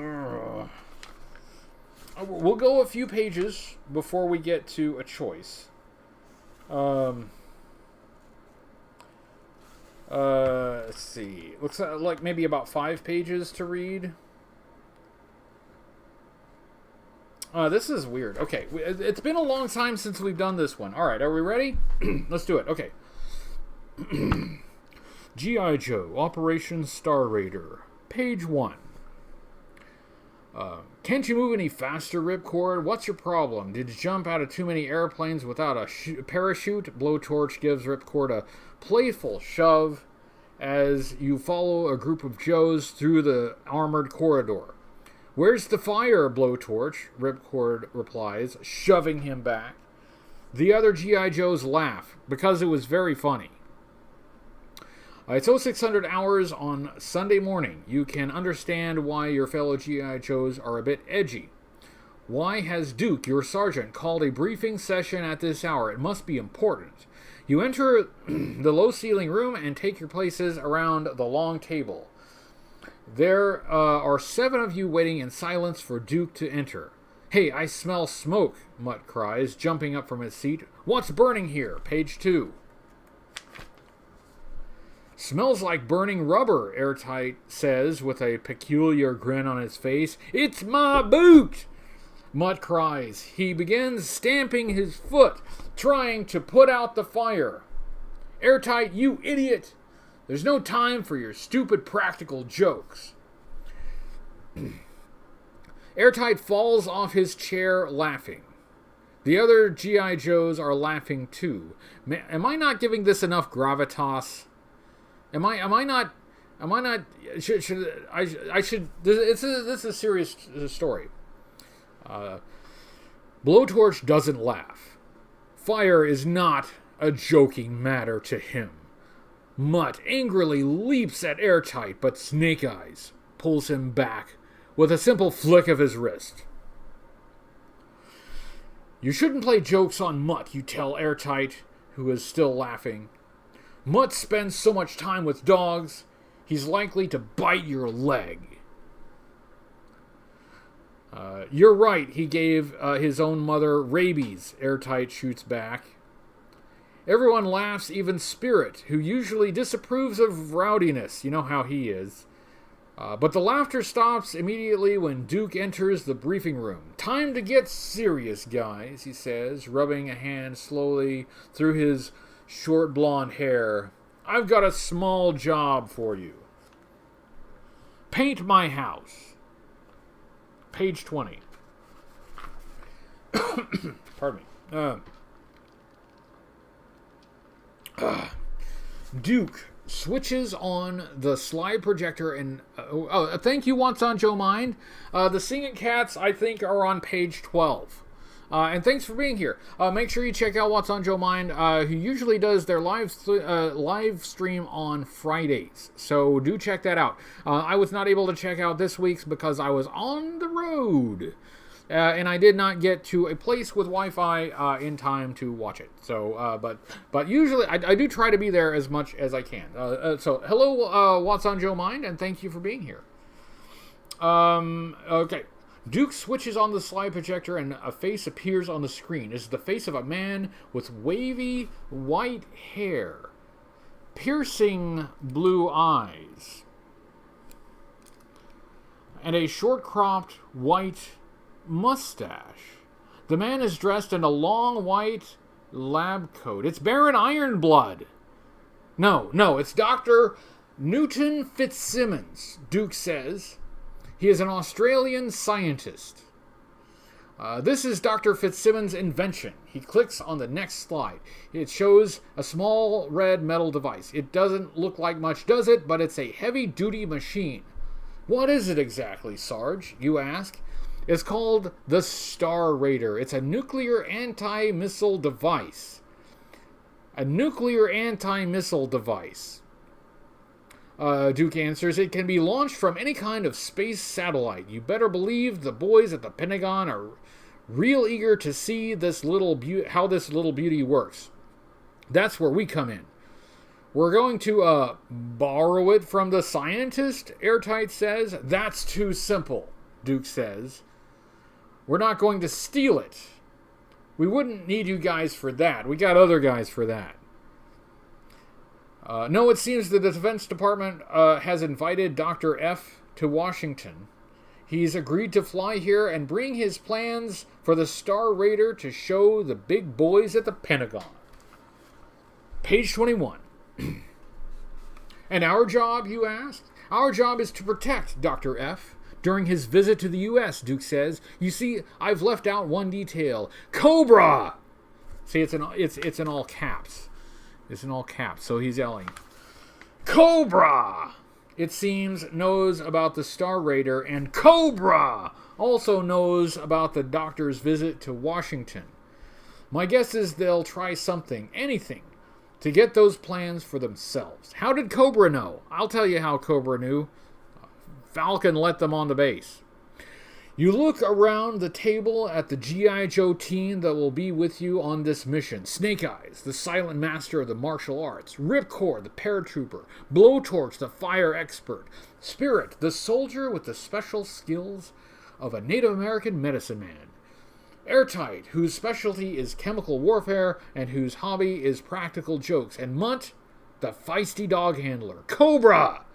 We'll go a few pages before we get to a choice. Let's see. Looks like maybe about 5 pages to read. This is weird. Okay, it's been a long time since we've done this one. All right, are we ready? Let's do it. Okay. G.I. Joe, Operation Star Raider, page 1. Can't you move any faster, Ripcord? What's your problem? Did you jump out of too many airplanes without a parachute? Blowtorch gives Ripcord a playful shove as you follow a group of Joes through the armored corridor. Where's the fire, Blowtorch? Ripcord replies, shoving him back. The other G.I. Joes laugh, because it was very funny. It's 0600 hours on Sunday morning. You can understand why your fellow G.I. Joes are a bit edgy. Why has Duke, your sergeant, called a briefing session at this hour? It must be important. You enter the low-ceiling room and take your places around the long table. There are 7 of you waiting in silence for Duke to enter. Hey, I smell smoke, Mutt cries, jumping up from his seat. What's burning here? Page 2. Smells like burning rubber, Airtight says with a peculiar grin on his face. It's my boot! Mutt cries. He begins stamping his foot, trying to put out the fire. Airtight, you idiot! There's no time for your stupid practical jokes. Airtight falls off his chair laughing. The other G.I. Joes are laughing too. Am I not giving this enough gravitas? Am I not? Should I should? This is a serious story. Blowtorch doesn't laugh. Fire is not a joking matter to him. Mutt angrily leaps at Airtight, but Snake Eyes pulls him back with a simple flick of his wrist. You shouldn't play jokes on Mutt, you tell Airtight, who is still laughing. Mutt spends so much time with dogs, he's likely to bite your leg. You're right, he gave his own mother rabies, Airtight shoots back. Everyone laughs, even Spirit, who usually disapproves of rowdiness. You know how he is. But the laughter stops immediately when Duke enters the briefing room. Time to get serious, guys, he says, rubbing a hand slowly through his short blonde hair. I've got a small job for you. Paint my house. Page 20. Pardon me. Duke switches on the slide projector and... thank you, What's on Joe Mind. The Singing Cats, I think, are on page 12. And thanks for being here. Make sure you check out What's on Joe Mind, who usually does their live stream on Fridays. So do check that out. I was not able to check out this week's because I was on the road. And I did not get to a place with Wi-Fi in time to watch it. So, but usually I do try to be there as much as I can. So, hello, What's on Joe Mind, and thank you for being here. Okay. Duke switches on the slide projector and a face appears on the screen. This is the face of a man with wavy white hair, piercing blue eyes, and a short-cropped white mustache. The man is dressed in a long white lab coat. It's Baron Ironblood. No, it's Dr. Newton Fitzsimmons, Duke says. He is an Australian scientist. This is Dr. Fitzsimmons' invention. He clicks on the next slide. It shows a small red metal device. It doesn't look like much, does it? But it's a heavy-duty machine. What is it exactly, Sarge? You ask. It's called the Star Raider. It's a nuclear anti-missile device. A nuclear anti-missile device. Duke answers, it can be launched from any kind of space satellite. You better believe the boys at the Pentagon are real eager to see how this little beauty works. That's where we come in. We're going to borrow it from the scientist, Airtight says. That's too simple, Duke says. We're not going to steal it. We wouldn't need you guys for that. We got other guys for that. No, it seems that the Defense Department has invited Dr. F to Washington. He's agreed to fly here and bring his plans for the Star Raider to show the big boys at the Pentagon. Page 21. And our job, you ask? Our job is to protect Dr. F. During his visit to the U.S., Duke says. You see, I've left out one detail. Cobra! See, it's in all caps. It's in all caps, so he's yelling. Cobra! It seems knows about the Star Raider, and Cobra also knows about the doctor's visit to Washington. My guess is they'll try something, anything, to get those plans for themselves. How did Cobra know? I'll tell you how Cobra knew. Falcon let them on the base. You look around the table at the G.I. Joe team that will be with you on this mission. Snake Eyes, the silent master of the martial arts. Ripcord, the paratrooper. Blowtorch, the fire expert. Spirit, the soldier with the special skills of a Native American medicine man. Airtight, whose specialty is chemical warfare and whose hobby is practical jokes. And Mutt, the feisty dog handler. Cobra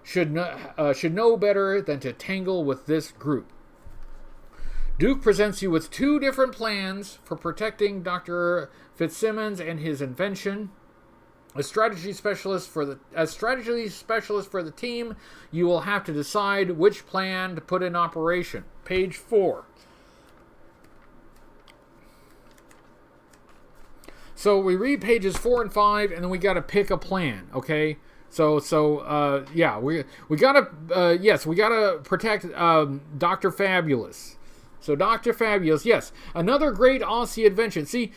should know better than to tangle with this group. Duke presents you with two different plans for protecting Dr. Fitzsimmons and his invention. As strategy specialist for the team, you will have to decide which plan to put in operation. Page 4. So we read pages 4 and 5, and then we got to pick a plan, okay? Yeah, we gotta protect Dr. Fabulous. So Dr. Fabulous, yes, another great Aussie invention. See,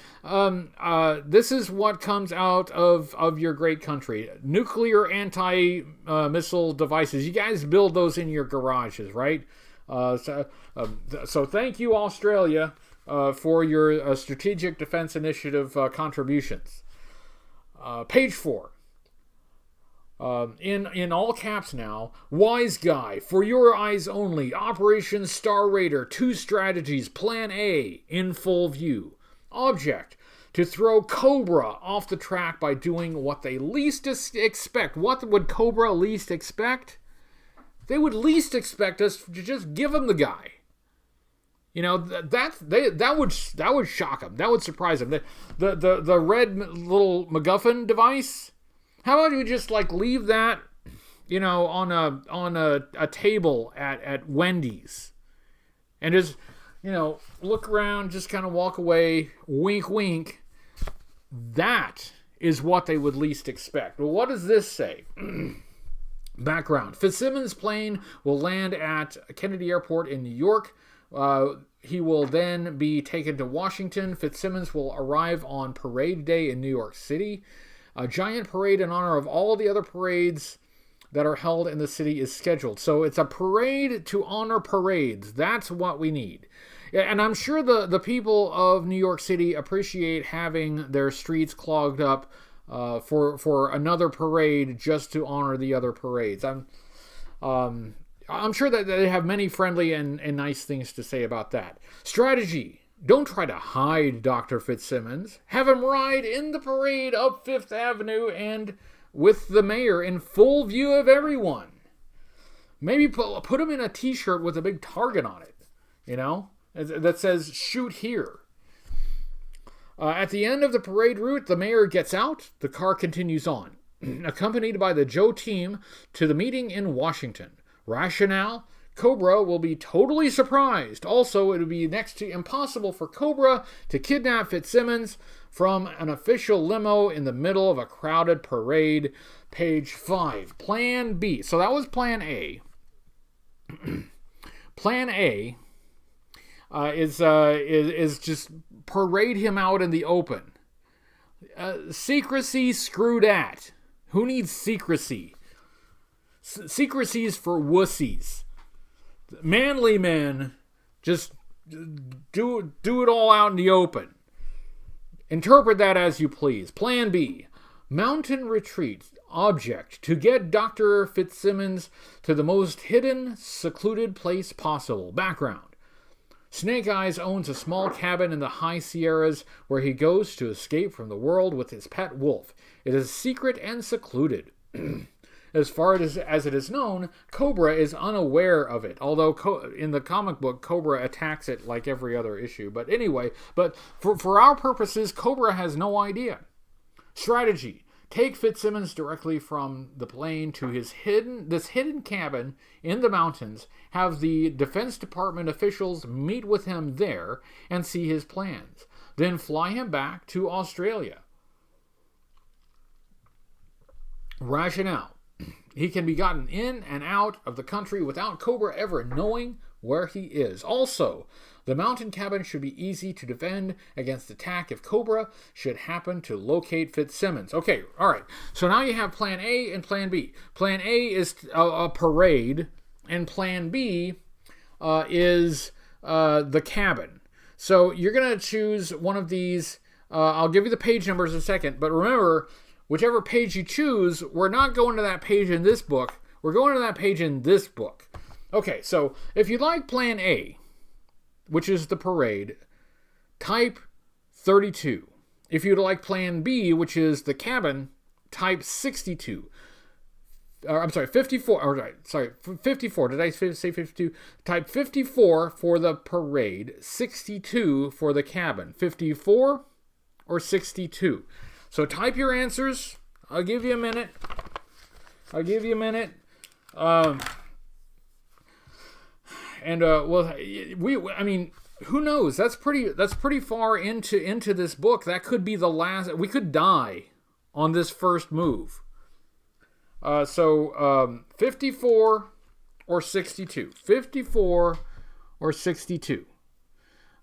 this is what comes out of your great country. Nuclear anti-missile devices. You guys build those in your garages, right? So thank you, Australia, for your Strategic Defense Initiative contributions. Page 4. In all caps now, wise guy, for your eyes only, Operation Star Raider, 2 strategies, Plan A, in full view. Object, to throw Cobra off the track by doing what they least expect. What would Cobra least expect? They would least expect us to just give them the guy. You know, that would shock them. That would surprise them. The red little MacGuffin device, how about you just like leave that, you know, on a table at Wendy's, and just, you know, look around, just kind of walk away, wink, wink. That is what they would least expect. Well, what does this say? Background: Fitzsimmons' plane will land at Kennedy Airport in New York. He will then be taken to Washington. Fitzsimmons will arrive on Parade Day in New York City. A giant parade in honor of all the other parades that are held in the city is scheduled. So it's a parade to honor parades. That's what we need. And I'm sure the people of New York City appreciate having their streets clogged up for another parade just to honor the other parades. I'm sure that they have many friendly and nice things to say about that. Strategy. Don't try to hide Dr. Fitzsimmons. Have him ride in the parade up Fifth Avenue and with the mayor in full view of everyone. Maybe put him in a t-shirt with a big target on it, you know, that says, shoot here. At the end of the parade route, the mayor gets out. The car continues on, accompanied by the Joe team to the meeting in Washington. Rationale: Cobra will be totally surprised. Also, it would be next to impossible for Cobra to kidnap Fitzsimmons from an official limo in the middle of a crowded parade. Page 5. Plan B. So that was Plan A. Plan A is just parade him out in the open. Secrecy, screw that. Who needs secrecy? Secrecy's for wussies. Manly men just do it all out in the open. Interpret that as you please. Plan B. Mountain retreat. Object: to get Dr. Fitzsimmons to the most hidden, secluded place possible. Background: Snake Eyes owns a small cabin in the high Sierras where he goes to escape from the world with his pet wolf. It is secret and secluded. As far as it is known, Cobra is unaware of it, although in the comic book, Cobra attacks it like every other issue. But anyway, for our purposes, Cobra has no idea. Strategy: take Fitzsimmons directly from the plane to this hidden cabin in the mountains, have the Defense Department officials meet with him there and see his plans, then fly him back to Australia. Rationale: he can be gotten in and out of the country without Cobra ever knowing where he is. Also, the mountain cabin should be easy to defend against attack if Cobra should happen to locate Fitzsimmons. Okay, all right. So now you have Plan A and Plan B. Plan A is a parade, and Plan B is the cabin. So you're going to choose one of these. I'll give you the page numbers in a second, but remember, whichever page you choose, we're not going to that page in this book. We're going to that page in this book. Okay, so if you like Plan A, which is the parade, type 32. If you'd like Plan B, which is the cabin, type 62. I'm sorry, 54. All right, sorry, 54. Did I say 52? Type 54 for the parade, 62 for the cabin. 54 or 62. So type your answers. I'll give you a minute. who knows? That's pretty far into this book. That could be the last. We could die on this first move. So 54 or 62. 54 or 62.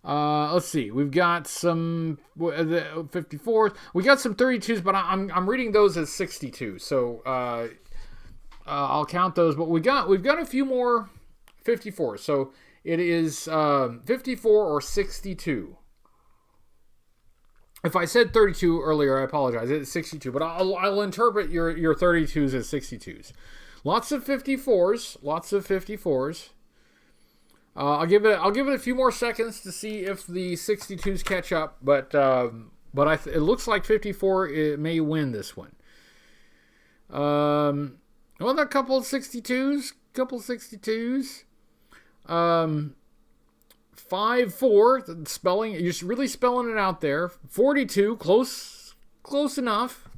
Let's see. We've got some 54s. We got some 32s, but I'm reading those as 62. So I'll count those. But we've got a few more 54s. So it is 54 or 62. If I said 32 earlier, I apologize. It's 62, but I'll interpret your 32s as 62s. Lots of 54s. Lots of 54s. I'll give it a few more seconds to see if the 62s catch up, but it looks like 54 it may win this one. Well, a couple of 62s. 5-4 spelling. You're really spelling it out there. 42, close enough.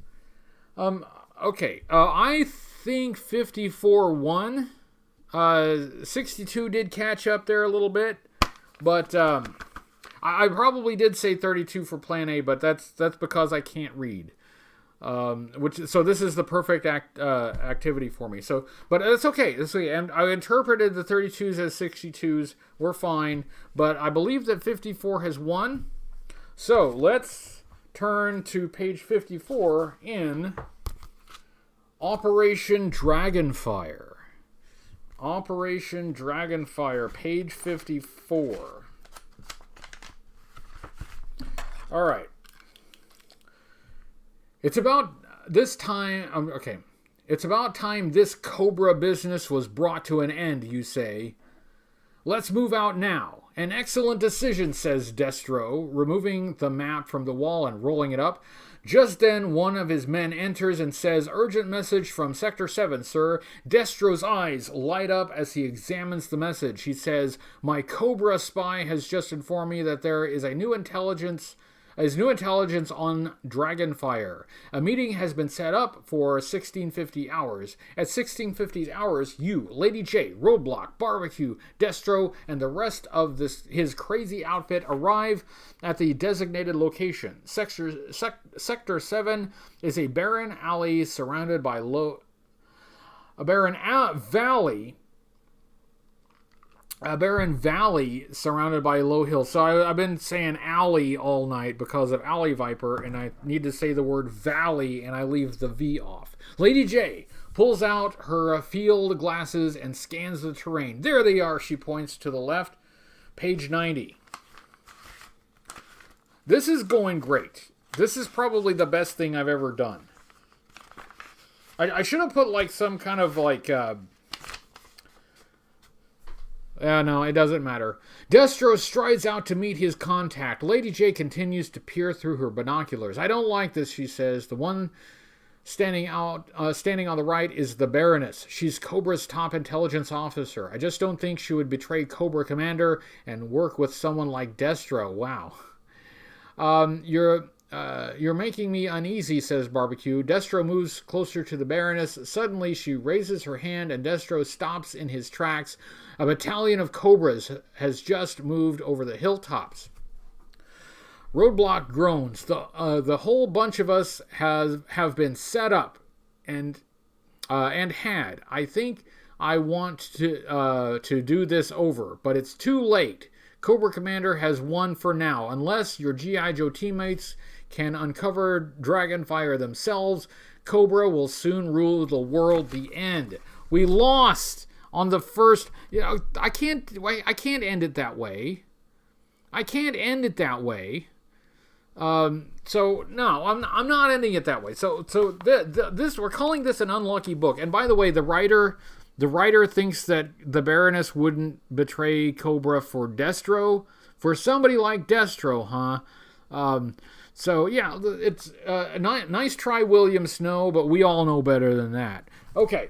Okay. I think 54 won. 62 did catch up there a little bit, but I probably did say 32 for Plan A, but that's because I can't read. So this is the perfect activity for me. So, but it's okay. And I interpreted the 32s as 62s. We're fine, but I believe that 54 has won. So let's turn to page 54 in Operation Dragonfire. Operation Dragonfire, page 54. All right. It's about this time. Okay. It's about time this Cobra business was brought to an end, you say. Let's move out now. An excellent decision, says Destro, removing the map from the wall and rolling it up. Just then, one of his men enters and says, "Urgent message from Sector 7, sir." Destro's eyes light up as he examines the message. He says, "My Cobra spy has just informed me that there is new intelligence on Dragonfire. A meeting has been set up for 1650 hours. At 1650 hours, you, Lady J, Roadblock, Barbecue, Destro, and the rest of his crazy outfit arrive at the designated location. Sector 7 is a barren alley surrounded by a barren valley surrounded by low hills. So I've been saying alley all night because of Alley Viper, and I need to say the word valley, and I leave the V off. Lady J pulls out her field glasses and scans the terrain. There they are, she points to the left. Page 90. This is going great. This is probably the best thing I've ever done. I should have put like some kind of like... no, it doesn't matter. Destro strides out to meet his contact. Lady J continues to peer through her binoculars. "I don't like this," she says. "The one standing on the right is the Baroness. She's Cobra's top intelligence officer. I just don't think she would betray Cobra Commander and work with someone like Destro." Wow. You're making me uneasy," says Barbecue. Destro moves closer to the Baroness. Suddenly, she raises her hand and Destro stops in his tracks. A battalion of Cobras has just moved over the hilltops. Roadblock groans. The whole bunch of us have been set up and had. I think I want to do this over, but it's too late. Cobra Commander has won for now. Unless your G.I. Joe teammates can uncover Dragonfire themselves, Cobra will soon rule the world. The end. We lost on the first. I can't end it that way. I can't end it that way. So no, I'm not ending it that way. So this we're calling this an unlucky book. And by the way, the writer thinks that the Baroness wouldn't betray Cobra for Destro. For somebody like Destro, huh? So yeah, it's a nice try, William Snow, but we all know better than that. Okay,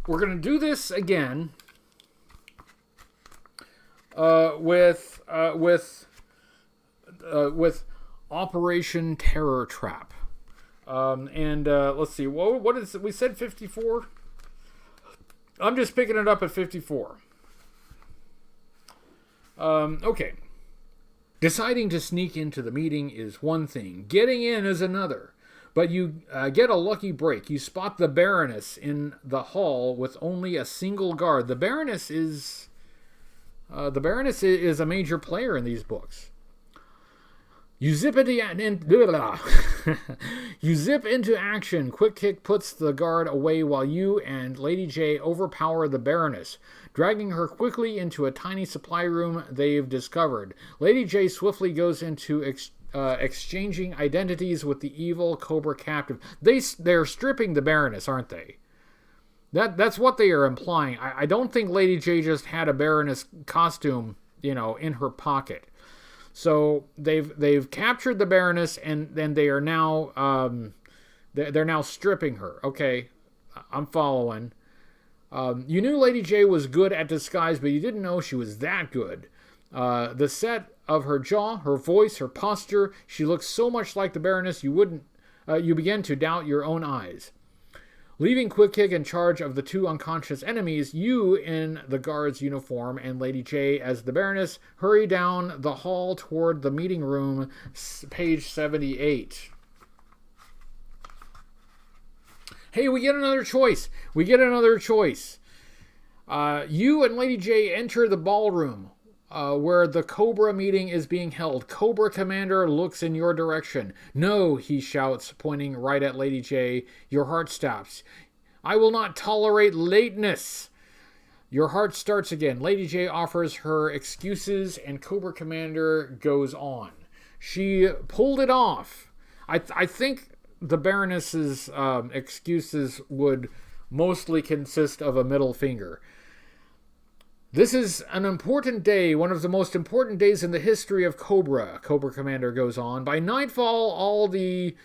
we're gonna do this again with Operation Terror Trap. Let's see, what is it? We said 54. I'm just picking it up at 54. Okay. Deciding to sneak into the meeting is one thing. Getting in is another. But you get a lucky break. You spot the Baroness in the hall with only a single guard. The Baroness is a major player in these books. You zip into action. Quick Kick puts the guard away while you and Lady J overpower the Baroness, dragging her quickly into a tiny supply room they've discovered. Lady J swiftly goes into exchanging identities with the evil Cobra captive. They're stripping the Baroness, aren't they? That's what they are implying. I don't think Lady J just had a Baroness costume, in her pocket. So they've captured the Baroness, and then they are now they're now stripping her. Okay, I'm following. You knew Lady J was good at disguise, but you didn't know she was that good. The set of her jaw, her voice, her posture, she looks so much like the Baroness you begin to doubt your own eyes. Leaving Quick Kick in charge of the two unconscious enemies, you in the guard's uniform and Lady J as the Baroness hurry down the hall toward the meeting room, page 78. Hey, we get another choice. You and Lady J enter the ballroom where the Cobra meeting is being held. Cobra Commander looks in your direction. No, he shouts, pointing right at Lady J. Your heart stops. I will not tolerate lateness. Your heart starts again. Lady J offers her excuses, and Cobra Commander goes on. She pulled it off. I think the Baroness's excuses would mostly consist of a middle finger. This is an important day, one of the most important days in the history of Cobra, Cobra Commander goes on. By nightfall, all the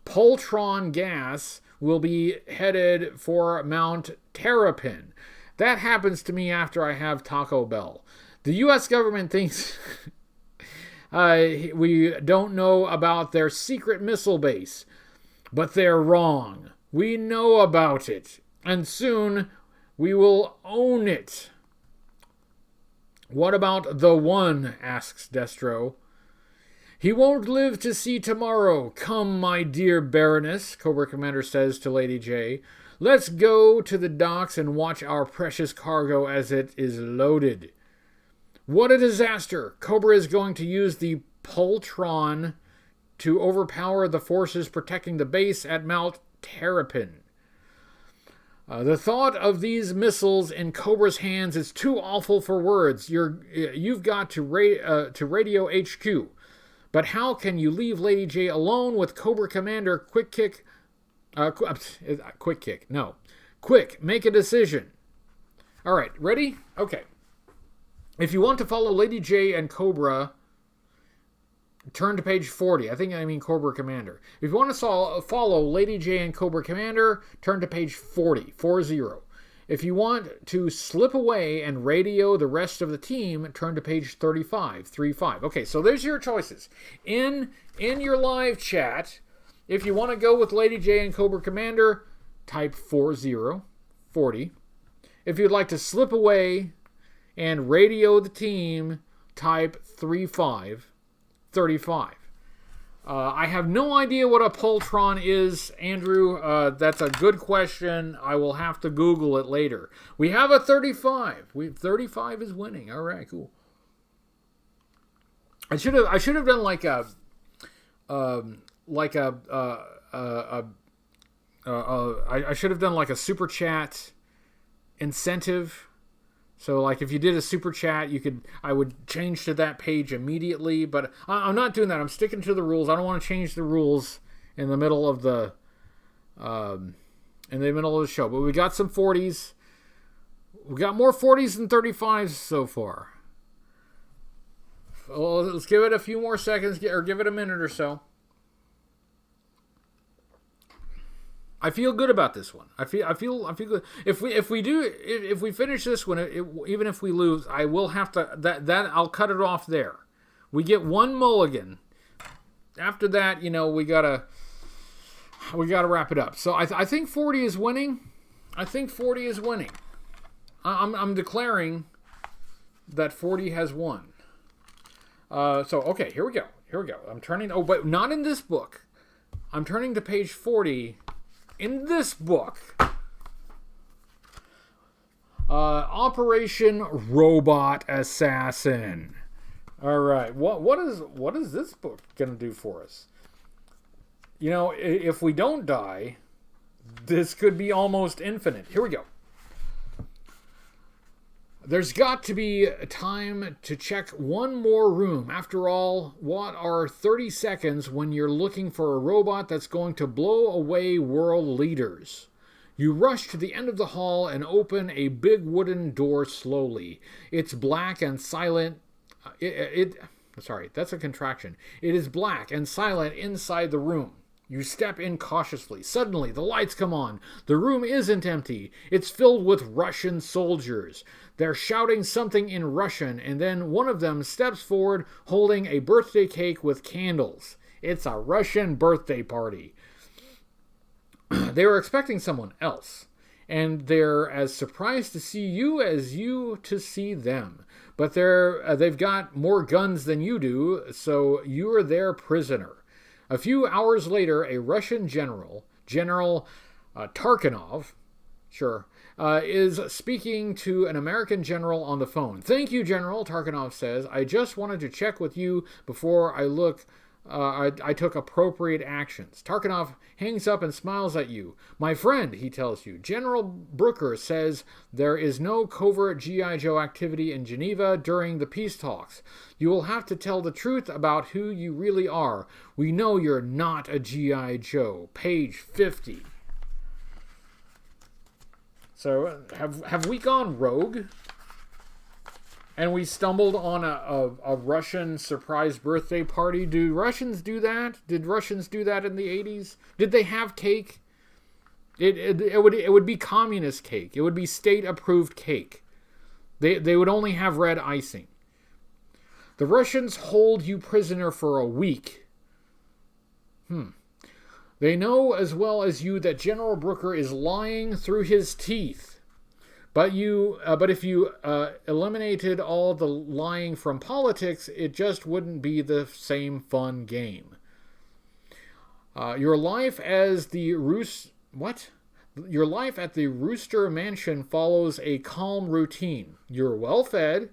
Poltron gas will be headed for Mount Terrapin. That happens to me after I have Taco Bell. The U.S. government thinks we don't know about their secret missile base, but they're wrong. We know about it, and soon we will own it. What about the one? Asks Destro. He won't live to see tomorrow. Come, my dear Baroness, Cobra Commander says to Lady J. Let's go to the docks and watch our precious cargo as it is loaded. What a disaster! Cobra is going to use the Poltron to overpower the forces protecting the base at Mount Terrapin. The thought of these missiles in Cobra's hands is too awful for words. You've got to radio HQ. But how can you leave Lady J alone with Cobra Commander Quick Kick? Quick Kick, no. Quick, make a decision. All right, ready? Okay. If you want to follow Lady J and Cobra, turn to page 40. I mean Cobra Commander. If you want to follow Lady J and Cobra Commander, turn to page 40. 40. If you want to slip away and radio the rest of the team, turn to page 35. 35. Okay, so there's your choices. In your live chat, if you want to go with Lady J and Cobra Commander, type 40. 40. If you'd like to slip away and radio the team, type 35. 35. I have no idea what a Poltron is, Andrew. That's a good question. I will have to Google it later. We have a 35. 35 is winning. All right, cool. I should have done I should have done like a super chat incentive. So, like, if you did a super chat, I would change to that page immediately. But I'm not doing that. I'm sticking to the rules. I don't want to change the rules in the middle of the show. But we got some 40s. We got more 40s than 35s so far. Well, let's give it a few more seconds, or give it a minute or so. I feel good about this one. I feel good. If we finish this one, even if we lose, I will have to that I'll cut it off there. We get one mulligan. After that, we gotta wrap it up. So I think 40 is winning. I'm declaring that 40 has won. Okay, here we go. I'm turning... Oh, but not in this book. I'm turning to page 40 in this book. Operation Robot Assassin. All right. What is this book going to do for us? You know, if we don't die, this could be almost infinite. Here we go. There's got to be time to check one more room. After all, what are 30 seconds when you're looking for a robot that's going to blow away world leaders? You rush to the end of the hall and open a big wooden door slowly. It's black and silent. Sorry, that's a contraction. It is black and silent inside the room. You step in cautiously. Suddenly, the lights come on. The room isn't empty. It's filled with Russian soldiers. They're shouting something in Russian, and then one of them steps forward holding a birthday cake with candles. It's a Russian birthday party. They were expecting someone else, and they're as surprised to see you as you to see them. But they've got more guns than you do, so you're their prisoner. A few hours later, a Russian General Tarkanov, is speaking to an American general on the phone. "Thank you, General," Tarkanov says. "I just wanted to check with you before I took appropriate actions." Tarkanov hangs up and smiles at you. "My friend," he tells you, "General Brooker says there is no covert G.I. Joe activity in Geneva during the peace talks. You will have to tell the truth about who you really are. We know you're not a G.I. Joe." Page 50. So, have we gone rogue? And we stumbled on a Russian surprise birthday party. Do Russians do that? Did Russians do that in the 80s? Did they have cake? It would be communist cake. It would be state-approved cake. They would only have red icing. The Russians hold you prisoner for a week. They know as well as you that General Brooker is lying through his teeth. But if you eliminated all the lying from politics, it just wouldn't be the same fun game. Your life at the Rooster Mansion follows a calm routine. You're well fed,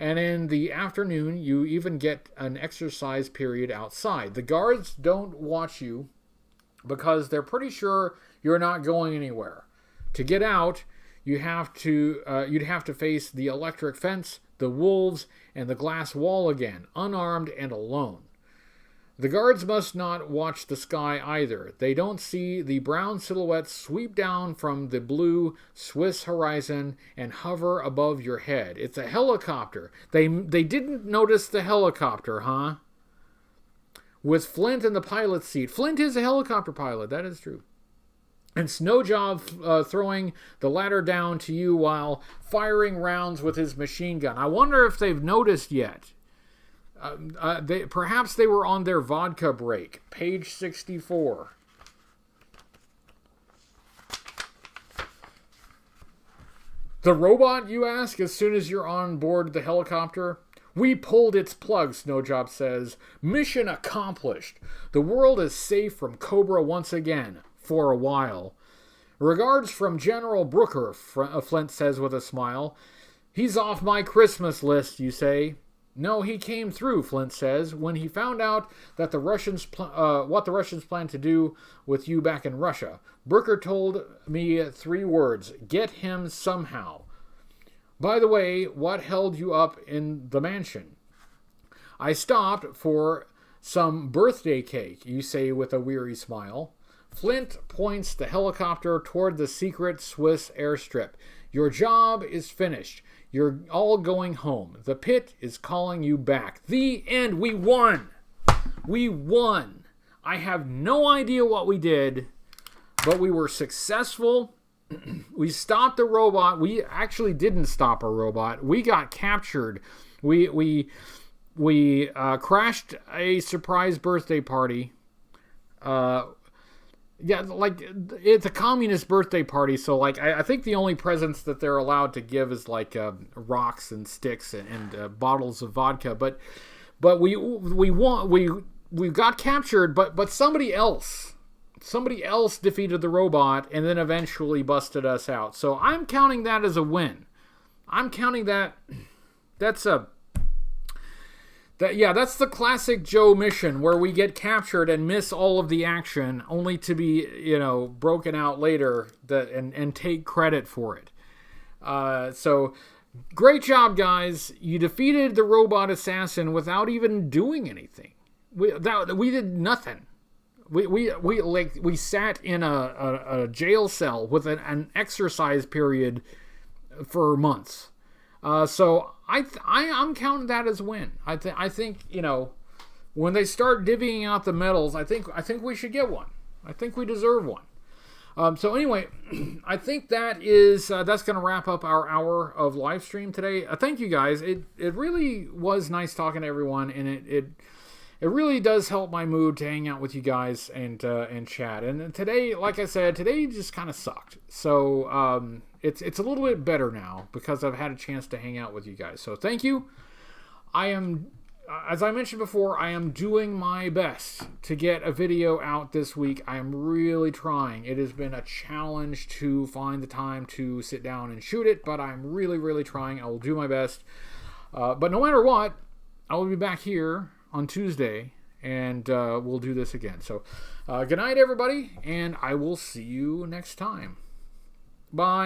and in the afternoon you even get an exercise period outside. The guards don't watch you because they're pretty sure you're not going anywhere. To get out, you'd have to face the electric fence, the wolves, and the glass wall again, unarmed and alone. The guards must not watch the sky either. They don't see the brown silhouettes sweep down from the blue Swiss horizon and hover above your head. It's a helicopter. They didn't notice the helicopter, huh? With Flint in the pilot's seat. Flint is a helicopter pilot, that is true. And Snowjob throwing the ladder down to you while firing rounds with his machine gun. I wonder if they've noticed yet. Perhaps they were on their vodka break. Page 64. The robot, you ask, as soon as you're on board the helicopter? "We pulled its plug," Snowjob says. "Mission accomplished. The world is safe from Cobra once again. For a while. Regards from General Brooker," Flint says with a smile. "He's off my Christmas list, you say?" "No, he came through," Flint says, "when he found out that what the Russians planned to do with you back in Russia. Brooker told me 3 words: get him somehow. By the way, what held you up in the mansion?" "I stopped for some birthday cake," you say with a weary smile. Flint points the helicopter toward the secret Swiss airstrip. "Your job is finished. You're all going home. The pit is calling you back." The end. We won. We won. I have no idea what we did, but we were successful. We stopped the robot. We actually didn't stop a robot. We got captured. We crashed a surprise birthday party. Yeah, like, it's a communist birthday party, so, like, I think the only presents that they're allowed to give is, like, rocks and sticks and bottles of vodka, but but we got captured, but somebody else defeated the robot and then eventually busted us out. So I'm counting that as a win. I'm counting that's the classic Joe mission where we get captured and miss all of the action only to be, broken out later and take credit for it. So great job, guys. You defeated the robot assassin without even doing anything. We did nothing. We sat in a jail cell with an exercise period for months. So I'm counting that as a win. I think when they start divvying out the medals, I think we should get one. I think we deserve one. So anyway, I think that's going to wrap up our hour of live stream today. Thank you guys. It really was nice talking to everyone, and it really does help my mood to hang out with you guys and chat. And today, like I said, today just kind of sucked. So it's a little bit better now because I've had a chance to hang out with you guys. So thank you. As I mentioned before, I am doing my best to get a video out this week. I am really trying. It has been a challenge to find the time to sit down and shoot it, but I'm really, really trying. I will do my best. But no matter what, I will be back here on Tuesday, and we'll do this again. So good night, everybody, and I will see you next time. Bye.